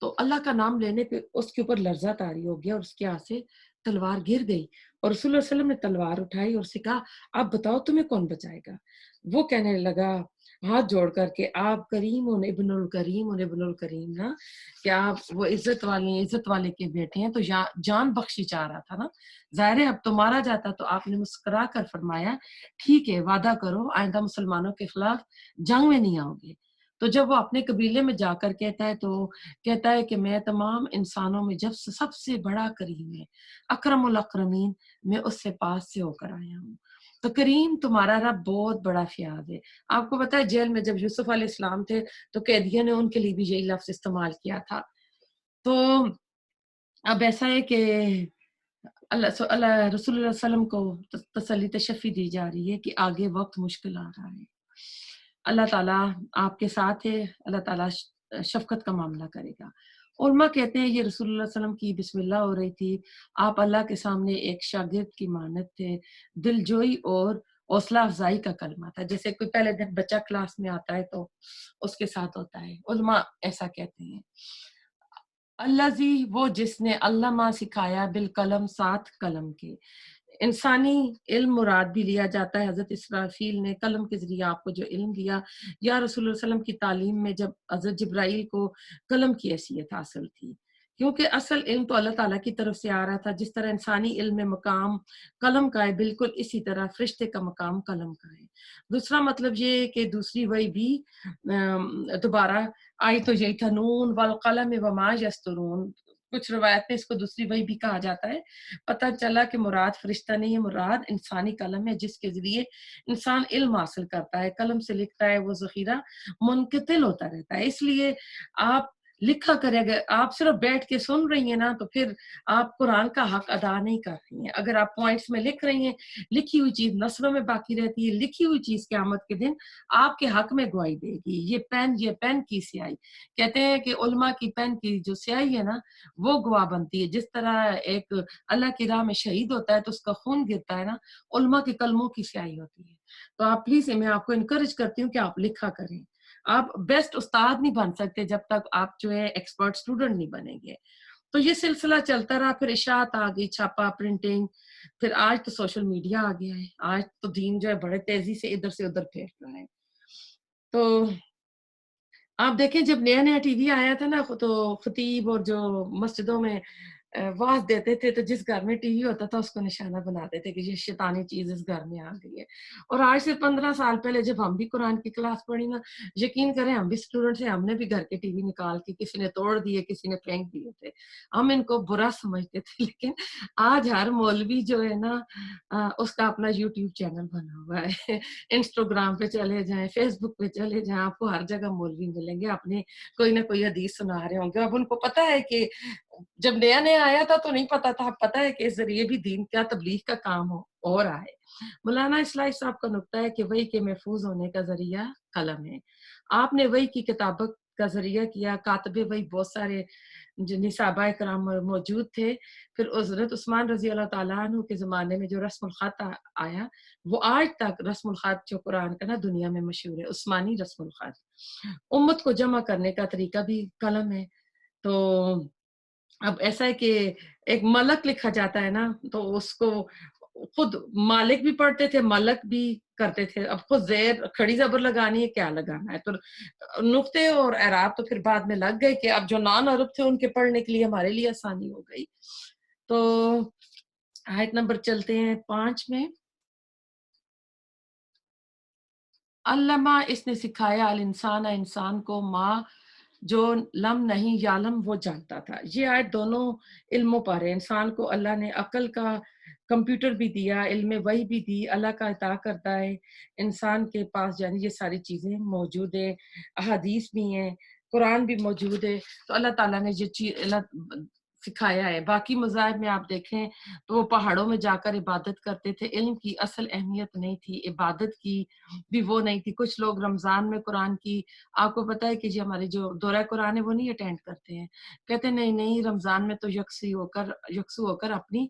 تو اللہ کا نام لینے پہ اس کے اوپر لرزہ طاری ہو گیا اور اس کے ہاتھ سے تلوار گر گئی، اور رسول اللہ صلی اللہ علیہ وسلم نے تلوار اٹھائی اور اسے کہا آپ بتاؤ تمہیں کون بچائے گا؟ وہ کہنے لگا ہاتھ جوڑ کر کے آپ کریم ابن الکریم ابن الکریم نا، کہ آپ وہ عزت والے کے بیٹے ہیں، تو جان بخشی چاہ رہا تھا نا، ظاہر ہے اب تو مارا جاتا۔ تو آپ نے مسکرا کر فرمایا ٹھیک ہے، وعدہ کرو آئندہ مسلمانوں کے خلاف جنگ میں نہیں آؤ گے۔ تو جب وہ اپنے قبیلے میں جا کر کہتا ہے تو کہتا ہے کہ میں تمام انسانوں میں جب سب سے بڑا کریم ہے، اکرم الاکرمین، میں اس سے پاس سے ہو کر آیا ہوں۔ تو کریم تمہارا رب بہت بڑا فیاض ہے۔ آپ کو پتا ہے جیل میں جب یوسف علیہ السلام تھے تو قیدیوں نے ان کے لیے بھی یہی لفظ استعمال کیا تھا۔ تو اب ایسا ہے کہ رسول اللہ صلی اللہ علیہ وسلم کو تسلی تشفی دی جا رہی ہے کہ آگے وقت مشکل آ رہا ہے، اللہ تعالیٰ آپ کے ساتھ ہے، اللہ تعالیٰ شفقت کا معاملہ کرے گا۔ علماء کہتے ہیں یہ رسول اللہ صلی اللہ علیہ وسلم کی بسم اللہ ہو رہی تھی، آپ اللہ کے سامنے ایک شاگرد کی مانت تھے، دلجوئی اور حوصلہ افزائی کا کلمہ تھا، جیسے کوئی پہلے دن بچہ کلاس میں آتا ہے تو اس کے ساتھ ہوتا ہے، علماء ایسا کہتے ہیں۔ الذی، وہ جس نے علامہ سکھایا بالقلم، ساتھ قلم کے۔ انسانی علم مراد بھی لیا جاتا ہے، حضرت اسرافیل نے قلم کے ذریعے آپ کو جو علم دیا، یا رسول اللہ علیہ وسلم کی تعلیم میں جب حضرت جبرائیل کو قلم کی حیثیت حاصل تھی، کیونکہ اصل علم تو اللہ تعالیٰ کی طرف سے آ رہا تھا۔ جس طرح انسانی علم میں مقام قلم کا ہے، بالکل اسی طرح فرشتے کا مقام قلم کا ہے۔ دوسرا مطلب یہ ہے کہ دوسری وحی بھی دوبارہ آئی تو یہی تھا، نون والقلم وما یسطرون، کچھ روایت میں اس کو دوسری وحی بھی کہا جاتا ہے۔ پتہ چلا کہ مراد فرشتہ نہیں ہے، مراد انسانی قلم ہے جس کے ذریعے انسان علم حاصل کرتا ہے، قلم سے لکھتا ہے، وہ ذخیرہ منقطع ہوتا رہتا ہے۔ اس لیے آپ لکھا کرے، اگر آپ صرف بیٹھ کے سن رہی ہیں نا تو پھر آپ قرآن کا حق ادا نہیں کر رہی ہیں۔ اگر آپ پوائنٹس میں لکھ رہی ہیں، لکھی ہوئی چیز نثروں میں باقی رہتی ہے، لکھی ہوئی چیز قیامت کے دن آپ کے حق میں گواہی دے گی۔ یہ پین کی سیاہی، کہتے ہیں کہ علماء کی پین کی جو سیاہی ہے نا وہ گواہ بنتی ہے۔ جس طرح ایک اللہ کی راہ میں شہید ہوتا ہے تو اس کا خون گرتا ہے نا، علماء کے قلموں کی سیاہی ہوتی ہے۔ تو آپ پلیز، میں آپ کو انکریج کرتی ہوں کہ آپ لکھا کریں۔ آپ بیسٹ استاد نہیں بن سکتے جب تک آپ جو ہے ایکسپرٹ اسٹوڈنٹ نہیں بنیں گے۔ تو یہ سلسلہ چلتا رہا، پھر اشاعت آ گئی، چھاپا پرنٹنگ، پھر آج تو سوشل میڈیا آ گیا ہے، آج تو دین جو ہے بڑے تیزی سے ادھر سے ادھر پھیل رہا ہے۔ تو آپ دیکھیں جب نیا نیا ٹی وی آیا تھا نا تو خطیب اور جو مسجدوں میں واز دیتے تھے تو جس گھر میں ٹی وی ہوتا تھا اس کو نشانہ بناتے تھے کہ یہ شیطانی چیز اس گھر میں آ گئی ہے۔ اور آج سے 15 سال پہلے جب ہم بھی قرآن کی کلاس پڑھی نا، یقین کریں ہم بھی اسٹوڈنٹ سے، ہم نے بھی گھر کے ٹی وی نکال کے کسی نے توڑ دیے، کسی نے پھینک دیے تھے، ہم ان کو برا سمجھتے تھے۔ لیکن آج ہر مولوی جو ہے نا اس کا اپنا یوٹیوب چینل بنا ہوا ہے، انسٹاگرام پہ چلے جائیں، فیس بک پہ چلے جائیں، آپ کو ہر جگہ مولوی ملیں گے، اپنے کوئی نہ کوئی حدیث سنا رہے ہوں گے۔ اب ان کو پتا ہے کہ جب نیا نیا آیا تھا تو نہیں پتا تھا، پتا ہے کہ اس ذریعے بھی دین کا تبلیغ کا کام ہو رہا ہے۔ مولانا اصلاحی صاحب کا نقطہ ہے کہ وحی کے محفوظ ہونے کا ذریعہ قلم ہے۔ آپ نے وحی کی کتابت کا ذریعہ کیا، کاتب وحی بہت سارے جن صحابہ کرام موجود تھے۔ پھر حضرت عثمان رضی اللہ تعالیٰ عنہ کے زمانے میں جو رسم الخط آیا، وہ آج تک رسم الخط جو قرآن کا نا دنیا میں مشہور ہے، عثمانی رسم الخط۔ امت کو جمع کرنے کا طریقہ بھی قلم ہے۔ تو اب ایسا ہے کہ ایک ملک لکھا جاتا ہے نا تو اس کو خود مالک بھی پڑھتے تھے، ملک بھی کرتے تھے۔ اب خود زیر کھڑی زبر لگانی ہے، کیا لگانا ہے، تو نقطے اور اعراب تو پھر بعد میں لگ گئے کہ اب جو نان عرب تھے ان کے پڑھنے کے لیے ہمارے لیے آسانی ہو گئی۔ تو آیت نمبر چلتے ہیں 5 میں، علامہ، اس نے سکھایا، الانسان، انسان کو، ماں جو لم نہیں یعلم وہ جانتا تھا۔ یہ آیت دونوں علموں پر ہے۔ انسان کو اللہ نے عقل کا کمپیوٹر بھی دیا، علم وحی بھی دی، اللہ کا عطا کرتا ہے انسان کے پاس، یعنی یہ ساری چیزیں موجود ہیں، احادیث بھی ہیں، قرآن بھی موجود ہے۔ تو اللہ تعالیٰ نے یہ چیز سکھایا ہے۔ باقی مذاہب میں آپ دیکھیں تو وہ پہاڑوں میں جا کر عبادت کرتے تھے، علم کی اصل اہمیت نہیں تھی، عبادت کی بھی وہ نہیں تھی۔ کچھ لوگ رمضان میں قرآن کی، آپ کو پتا ہے کہ جی ہمارے جو دورہ قرآن ہے وہ نہیں اٹینڈ کرتے ہیں، کہتے ہیں نہیں نہیں رمضان میں تو یکسو ہو کر اپنی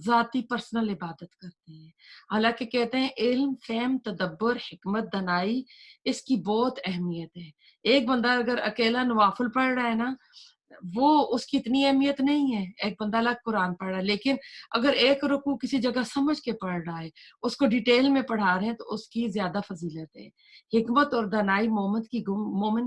ذاتی پرسنل عبادت کرتے ہیں۔ حالانکہ کہتے ہیں علم، فہم، تدبر، حکمت، دانائی، اس کی بہت اہمیت ہے۔ ایک بندہ اگر اکیلا نوافل پڑھ رہا ہے نا وہ اس کی اتنی اہمیت نہیں ہے. ایک بندہ الگ قرآن پڑھ رہا ہے، لیکن اگر ایک رکوع کسی جگہ سمجھ کے پڑھ رہا ہے، اس کو ڈیٹیل میں پڑھا رہے ہیں، تو اس کی زیادہ فضیلت ہے. حکمت اور دانائی مومن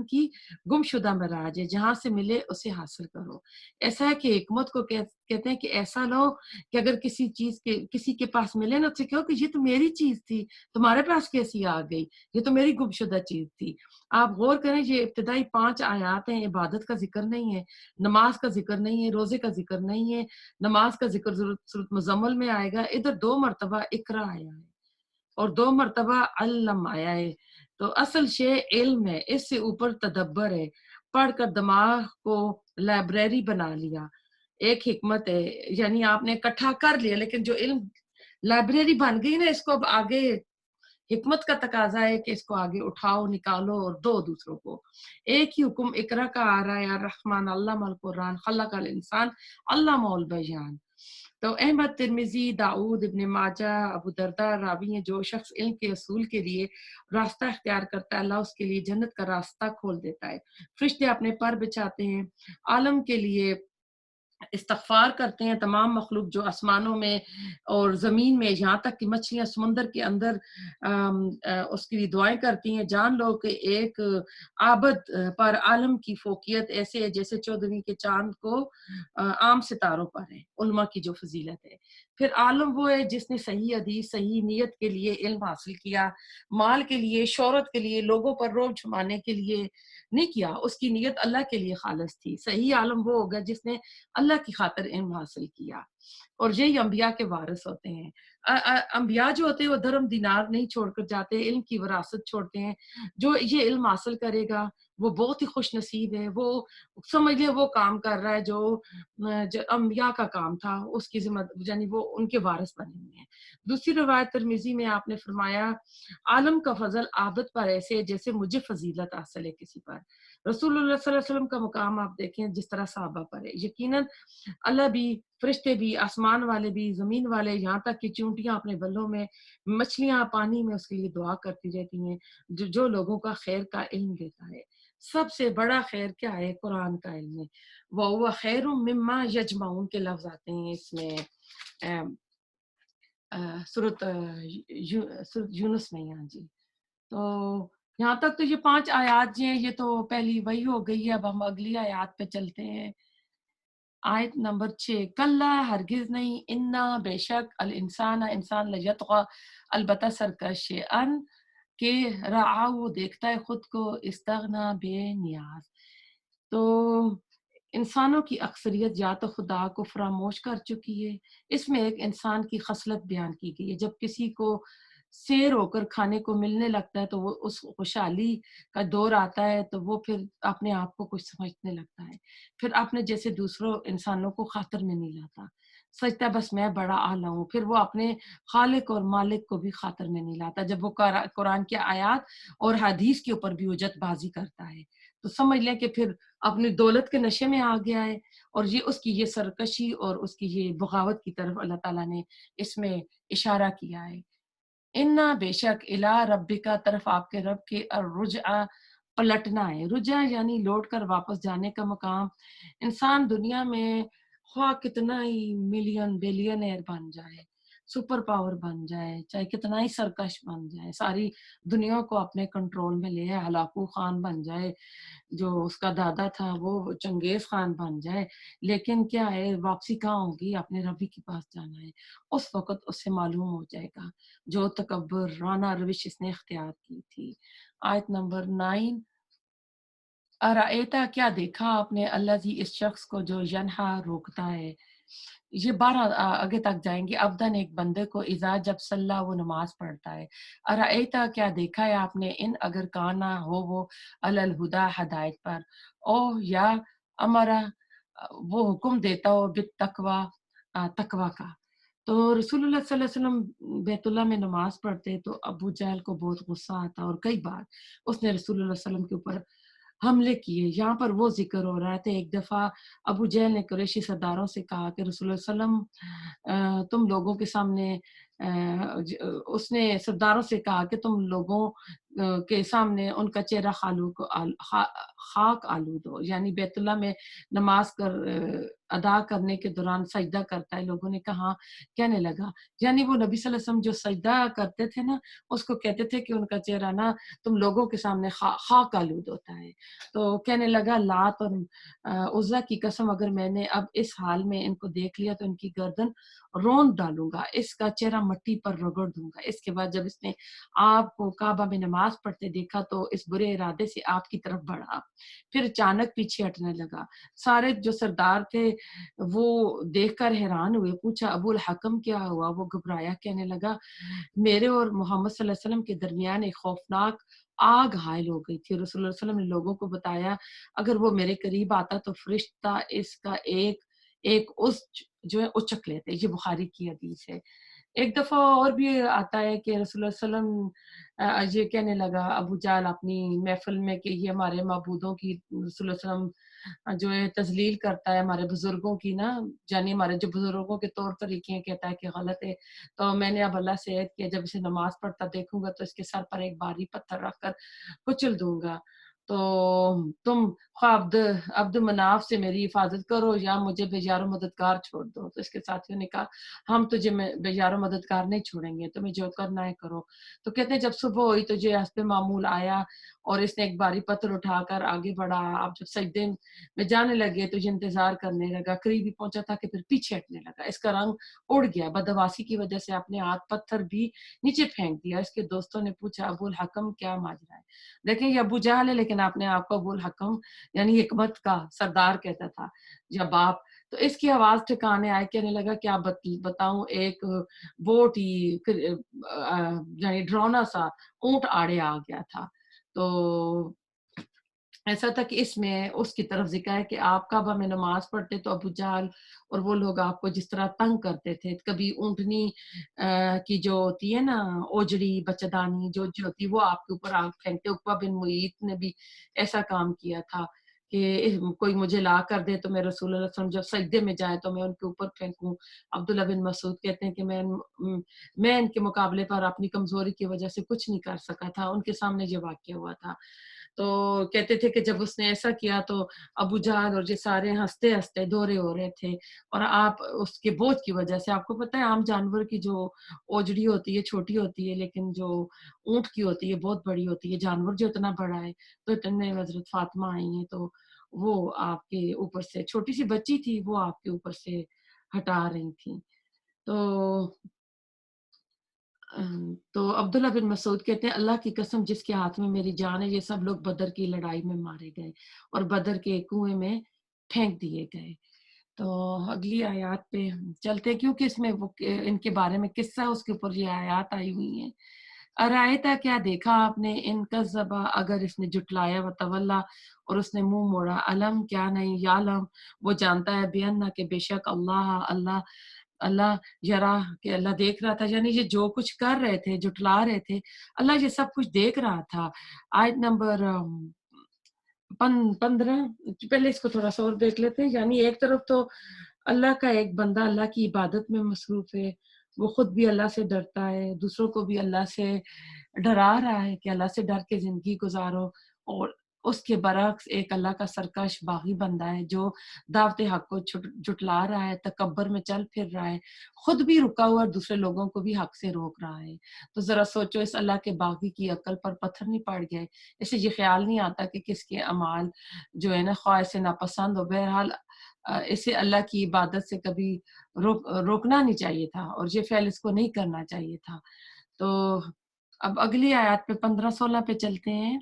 کی گم شدہ مراج ہے، جہاں سے ملے اسے حاصل کرو. ایسا ہے کہ حکمت کو کہتے ہیں کہ ایسا لو کہ اگر کسی کے پاس ملے نا، تو کہو کہ یہ تو میری چیز تھی، تمہارے پاس کیسی آ گئی، یہ تو میری گم شدہ چیز تھی. آپ غور کریں، یہ ابتدائی 5 آیات ہیں، عبادت کا ذکر نہیں ہے، نماز کا ذکر نہیں ہے، روزے کا ذکر نہیں ہے. نماز کا ذکر سورۃ مزمل میں آئے گا. ادھر 2 مرتبہ اقرا آیا ہے اور 2 مرتبہ علم آیا ہے. تو اصل شے علم ہے، اس سے اوپر تدبر ہے. پڑھ کر دماغ کو لائبریری بنا لیا، ایک حکمت ہے. یعنی آپ نے اکٹھا کر لیا، لیکن جو علم لائبریری بن گئی نا، اس کو اب آگے حکمت کا تقاضا ہے کہ اس کو آگے اٹھاؤ، نکالو اور دو دوسروں کو. ایک ہی حکم اقرا کا آ رہا ہے، الرحمن علم القرآن خلق الانسان علمہ البیان. تو احمد، ترمذی، داؤد، ابن ماجہ، ابو دردہ راوی ہیں، جو شخص علم کے اصول کے لیے راستہ اختیار کرتا ہے، اللہ اس کے لیے جنت کا راستہ کھول دیتا ہے. فرشتے اپنے پر بچھاتے ہیں، عالم کے لیے استغفار کرتے ہیں. تمام مخلوق جو آسمانوں میں اور زمین میں، یہاں تک کہ مچھلیاں سمندر کے اندر اس کے لیے دعائیں کرتی ہیں. جان لو کہ ایک عابد پر عالم کی فوقیت ایسے ہے جیسے 14ویں کے چاند کو عام ستاروں پر ہے. علماء کی جو فضیلت ہے. پھر عالم وہ ہے جس نے صحیح حدیث، صحیح نیت کے لیے علم حاصل کیا، مال کے لیے، شہرت کے لیے، لوگوں پر روب جمانے کے لیے نہیں کیا. اس کی نیت اللہ کے لیے خالص تھی. صحیح عالم وہ ہوگا جس نے اللہ کی خاطر علم حاصل کیا. اور یہی انبیاء کے وارث ہوتے ہیں. انبیاء جو ہوتے ہیں وہ درہم دینار نہیں چھوڑ کر جاتے، علم کی وراثت چھوڑتے ہیں. جو یہ علم حاصل کرے گا وہ بہت ہی خوش نصیب ہے. وہ سمجھ لیں وہ کام کر رہا ہے جو انبیاء کا کام تھا، اس کی ذمہ، یعنی وہ ان کے وارث بنے ہوئے ہیں. دوسری روایت ترمذی میں آپ نے فرمایا، عالم کا فضل عابد پر ایسے ہے جیسے مجھے فضیلت حاصل ہے کسی پر. رسول اللہ صلی اللہ علیہ وسلم کا مقام آپ دیکھیں جس طرح صحابہ پر ہے. یقیناً اللہ بھی، فرشتے بھی، آسمان والے بھی، زمین والے، یہاں تک کہ چونٹیاں اپنے بلوں میں، مچھلیاں پانی میں اس کے لیے دعا کرتی رہتی ہیں، جو لوگوں کا خیر کا علم دیتا ہے. سب سے بڑا خیر کیا ہے؟ قرآن کا علم ہے. وَهُوَ خَيْرٌ مِّمَّا يَجْمَعُونَ کے لفظ آتے ہیں اس میں سورۃ یونس میں. یہاں جی، تو یہاں تک تو یہ 5 آیات جو ہیں یہ تو پہلی وہی ہو گئی ہے. اب ہم اگلی آیات پہ چلتے ہیں. آیت نمبر 6، کلا ہرگز نہیں، انا بے شک، الانسان انسان، لیطغی البتہ سرکش ہے، ان کہ رعا وہ دیکھتا ہے خود کو، استغنا بے نیاز. تو انسانوں کی اکثریت یا تو خدا کو فراموش کر چکی ہے. اس میں ایک انسان کی خصلت بیان کی گئی ہے. جب کسی کو سیر ہو کر کھانے کو ملنے لگتا ہے تو وہ اس خوشحالی کا دور آتا ہے تو وہ پھر اپنے آپ کو کچھ سمجھنے لگتا ہے. پھر اپنے جیسے دوسروں انسانوں کو خاطر میں نہیں لاتا، سجدہ بس میں بڑا اعلیٰ ہوں. پھر وہ اپنے خالق اور مالک کو بھی خاطر میں نہیں لاتا. جب وہ قرآن کی آیات اور حدیث کے اوپر بھی حجت بازی کرتا ہے تو سمجھ لیں کہ پھر اپنی دولت کے نشے میں آ گیا ہے. اور یہ اس کی یہ سرکشی اور اس کی یہ بغاوت کی طرف اللہ تعالیٰ نے اس میں اشارہ کیا ہے. انا بے شک، الا ربک طرف آپ کے رب کے، الرجع پلٹنا ہے. رجع یعنی لوٹ کر واپس جانے کا مقام. انسان دنیا میں خواہ کتنا ہی ملین بلینئر بن جائے، سپر پاور بن جائے، چاہے کتنا ہی سرکش بن جائے، ساری دنیا کو اپنے کنٹرول میں لے، ہلاکو خان بن جائے، جو اس کا دادا تھا وہ چنگیز خان بن جائے، لیکن کیا ہے، واپسی کہاں ہوگی؟ اپنے ربی کے پاس جانا ہے. اس وقت اس سے معلوم ہو جائے گا جو تکبر رانہ روش اس نے اختیار کی تھی. آیت نمبر 9، ارائیتا کیا دیکھا آپ نے، الذی اس شخص کو جو ینہا روکتا ہے. یہ 12 آگے تک جائیں گے. ابدن ایک بندے کو، اذا جب صلی وہ نماز پڑھتا ہے. ارائیتا کیا دیکھا ہے آپ نے، ان اگر کانا ہو وہ علی الہدا ہدایت پر، او یا امرا وہ حکم دیتا ہو بالتقوی تقوی کا. تو رسول اللہ صلی اللہ علیہ وسلم بیت اللہ میں نماز پڑھتے تو ابو جہل کو بہت غصہ آتا اور کئی بار اس نے رسول اللہ صلی اللہ علیہ وسلم کے اوپر حملے کیے. یہاں پر وہ ذکر ہو رہا تھا. ایک دفعہ ابو جہل نے قریشی سرداروں سے کہا کہ رسول اللہ صلی اللہ علیہ وسلم تم لوگوں کے سامنے اس نے سرداروں سے کہا کہ تم لوگوں کے سامنے ان کا چہرہ خاک آلود ہو، یعنی بیت اللہ میں نماز ادا کرنے کے دوران سجدہ کرتا ہے. لوگوں نے کہا، کہنے لگا، یعنی وہ نبی صلی اللہ علیہ وسلم جو سجدہ کرتے تھے نا، اس کو کہتے تھے کہ ان کا چہرہ نا تم لوگوں کے سامنے خاک آلود ہوتا ہے. تو کہنے لگا، لات اور عزا کی قسم، اگر میں نے اب اس حال میں ان کو دیکھ لیا تو ان کی گردن روند ڈالوں گا، اس کا چہرہ مٹی پر رگڑ دوں گا. اس کے بعد جب اس نے آپ کو کعبہ میں نماز پڑھتے دیکھا تو اس برے ارادے سے آپ کی طرف بڑھا، پھر اچانک پیچھے ہٹنے لگا. سارے جو سردار تھے وہ دیکھ کر حیران ہوئے. پوچھا، ابو الحکم کیا ہوا؟ وہ گھبرایا، کہنے لگا، میرے اور محمد صلی اللہ علیہ وسلم کے درمیان ایک خوفناک آگ حائل ہو گئی تھی. رسول اللہ صلی اللہ علیہ وسلم نے لوگوں کو بتایا، اگر وہ میرے قریب آتا تو فرشتہ اس کا ایک اس جو ہے اچک لیتے. یہ بخاری کی حدیث ہے. ایک دفعہ اور بھی آتا ہے کہ رسول اللہ صلی اللہ علیہ وسلم یہ کہنے لگا ابو جہل اپنی محفل میں کہ یہ ہمارے معبودوں کی رسول اللہ صلی اللہ علیہ وسلم جو ہے تذلیل کرتا ہے ہمارے بزرگوں کی نا، یعنی ہمارے جو بزرگوں کے طور طریقے ہیں کہتا ہے کہ غلط ہے. تو میں نے اب اللہ سے عہد کیا، جب اسے نماز پڑھتا دیکھوں گا تو اس کے سر پر ایک بھاری پتھر رکھ کر کچل دوں گا. تو تم خواہ عبد مناف سے میری حفاظت کرو یا مجھے بے یار و مددگار چھوڑ دو. تو اس کے ساتھیوں نے کہا، ہم تجھے بے یار و مددگار نہیں چھوڑیں گے، تمہیں جو کرنا ہے کرو. تو کہتے ہیں جب صبح ہوئی تو جو حسب معمول آیا اور اس نے ایک باری پتھر اٹھا کر آگے بڑھا. اب جب سجدے میں جانے لگے تو یہ انتظار کرنے لگا، قریب ہی پہنچا تھا کہ پھر پیچھے ہٹنے لگا. اس کا رنگ اڑ گیا، بدحواسی کی وجہ سے اپنے ہاتھ پتھر بھی نیچے پھینک دیا. اس کے دوستوں نے پوچھا، ابو الحکم کیا ماجرا ہے؟ دیکھیں یہ ابو جہل ہے لیکن اپنے آپ کو ابو الحکم یعنی حکمت کا سردار کہتا تھا یا باپ. تو اس کی آواز ٹھکانے آئے، کہنے لگا، کیا بتاؤں، ایک بوٹ ہی یعنی ڈرونا سا اونٹ آڑے آ گیا تھا. تو ایسا تھا کہ اس میں اس کی طرف ذکر ہے کہ آپ کعبہ میں نماز پڑھتے تو ابو جہل اور وہ لوگ آپ کو جس طرح تنگ کرتے تھے. کبھی اونٹنی کی جو ہوتی ہے نا اوجڑی بچدانی جو ہوتی ہے وہ آپ کے اوپر آگ پھینکتے. عقبہ بن معیط نے بھی ایسا کام کیا تھا کہ کوئی مجھے لا کر دے تو میں رسول اللہ صلی اللہ علیہ وسلم جب سجدے میں جائے تو میں ان کے اوپر پھینکوں. عبداللہ بن مسعود کہتے ہیں کہ میں ان کے مقابلے پر اپنی کمزوری کی وجہ سے کچھ نہیں کر سکا تھا. ان کے سامنے یہ واقعہ ہوا تھا. تو کہتے تھے کہ جب اس نے ایسا کیا تو ابو جہل اور یہ سارے ہنستے ہنستے دورے ہو رہے تھے. اور آپ اس کے بوجھ کی وجہ سے، آپ کو پتہ ہے عام جانور کی جو اوجڑی ہوتی ہے چھوٹی ہوتی ہے لیکن جو اونٹ کی ہوتی ہے بہت بڑی ہوتی ہے. جانور جو اتنا بڑا ہے تو اتنے حضرت فاطمہ آئی ہیں تو وہ آپ کے اوپر سے، چھوٹی سی بچی تھی وہ آپ کے اوپر سے ہٹا رہی تھی. تو عبداللہ بن مسعود کہتے ہیں، اللہ کی قسم جس کے ہاتھ میں میری جان ہے، یہ سب لوگ بدر کی لڑائی میں مارے گئے اور بدر کے کنویں میں پھینک دیے گئے. تو اگلی آیات پہ چلتے کیونکہ اس میں وہ ان کے بارے میں قصہ اس کے اوپر یہ آیات آئی ہوئی ہیں. ارائیتا کیا دیکھا آپ نے، ان کذبا اگر اس نے جھٹلایا، و تولا اور اس نے منہ موڑا، علم کیا نہیں، یعلم وہ جانتا ہے، بیان کہ بے شک اللہ یرا کہ اللہ دیکھ رہا تھا. یعنی یہ جو کچھ کر رہے تھے، جھٹلا رہے تھے، اللہ یہ سب کچھ دیکھ رہا تھا. آیت نمبر 15 پہلے اس کو تھوڑا سا اور دیکھ لیتے ہیں. یعنی ایک طرف تو اللہ کا ایک بندہ اللہ کی عبادت میں مصروف ہے، وہ خود بھی اللہ سے ڈرتا ہے، دوسروں کو بھی اللہ سے ڈرا رہا ہے کہ اللہ سے ڈر کے زندگی گزارو. اور اس کے برعکس ایک اللہ کا سرکش باغی بندہ ہے جو دعوت حق کو جھٹلا رہا ہے، تکبر میں چل پھر رہا ہے، خود بھی رکا ہوا اور دوسرے لوگوں کو بھی حق سے روک رہا ہے. تو ذرا سوچو، اس اللہ کے باغی کی عقل پر پتھر نہیں پڑ گئے؟ اسے یہ خیال نہیں آتا کہ کس کے اعمال جو ہے نا خواہ سے ناپسند ہو. بہرحال اسے اللہ کی عبادت سے کبھی روکنا نہیں چاہیے تھا اور یہ فعل اس کو نہیں کرنا چاہیے تھا. تو اب اگلی آیات پہ 15-16 پہ چلتے ہیں.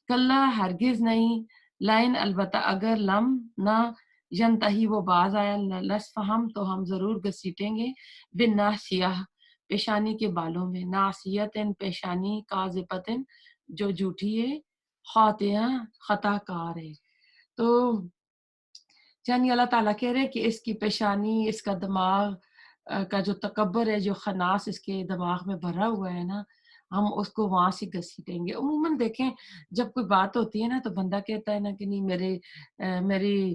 کلا ہرگز نہیں، لائن البتہ اگر لم نہ ینتہی وہ باز آیا، لسفہم تو ہم ضرور گھسیٹیں گے، بالناسیہ پیشانی کے بالوں میں، ناسیتن پیشانی، کاذبتن جو جھوٹی ہے، خاطئہ خطا کار ہے. تو یعنی اللہ تعالیٰ کہہ رہے کہ اس کی پیشانی، اس کا دماغ کا جو تکبر ہے، جو خناس اس کے دماغ میں بھرا ہوا ہے نا، ہم اس کو وہاں سے گھسیٹیں گے. عموماً دیکھیں جب کوئی بات ہوتی ہے نا تو بندہ کہتا ہے نا کہ نہیں میری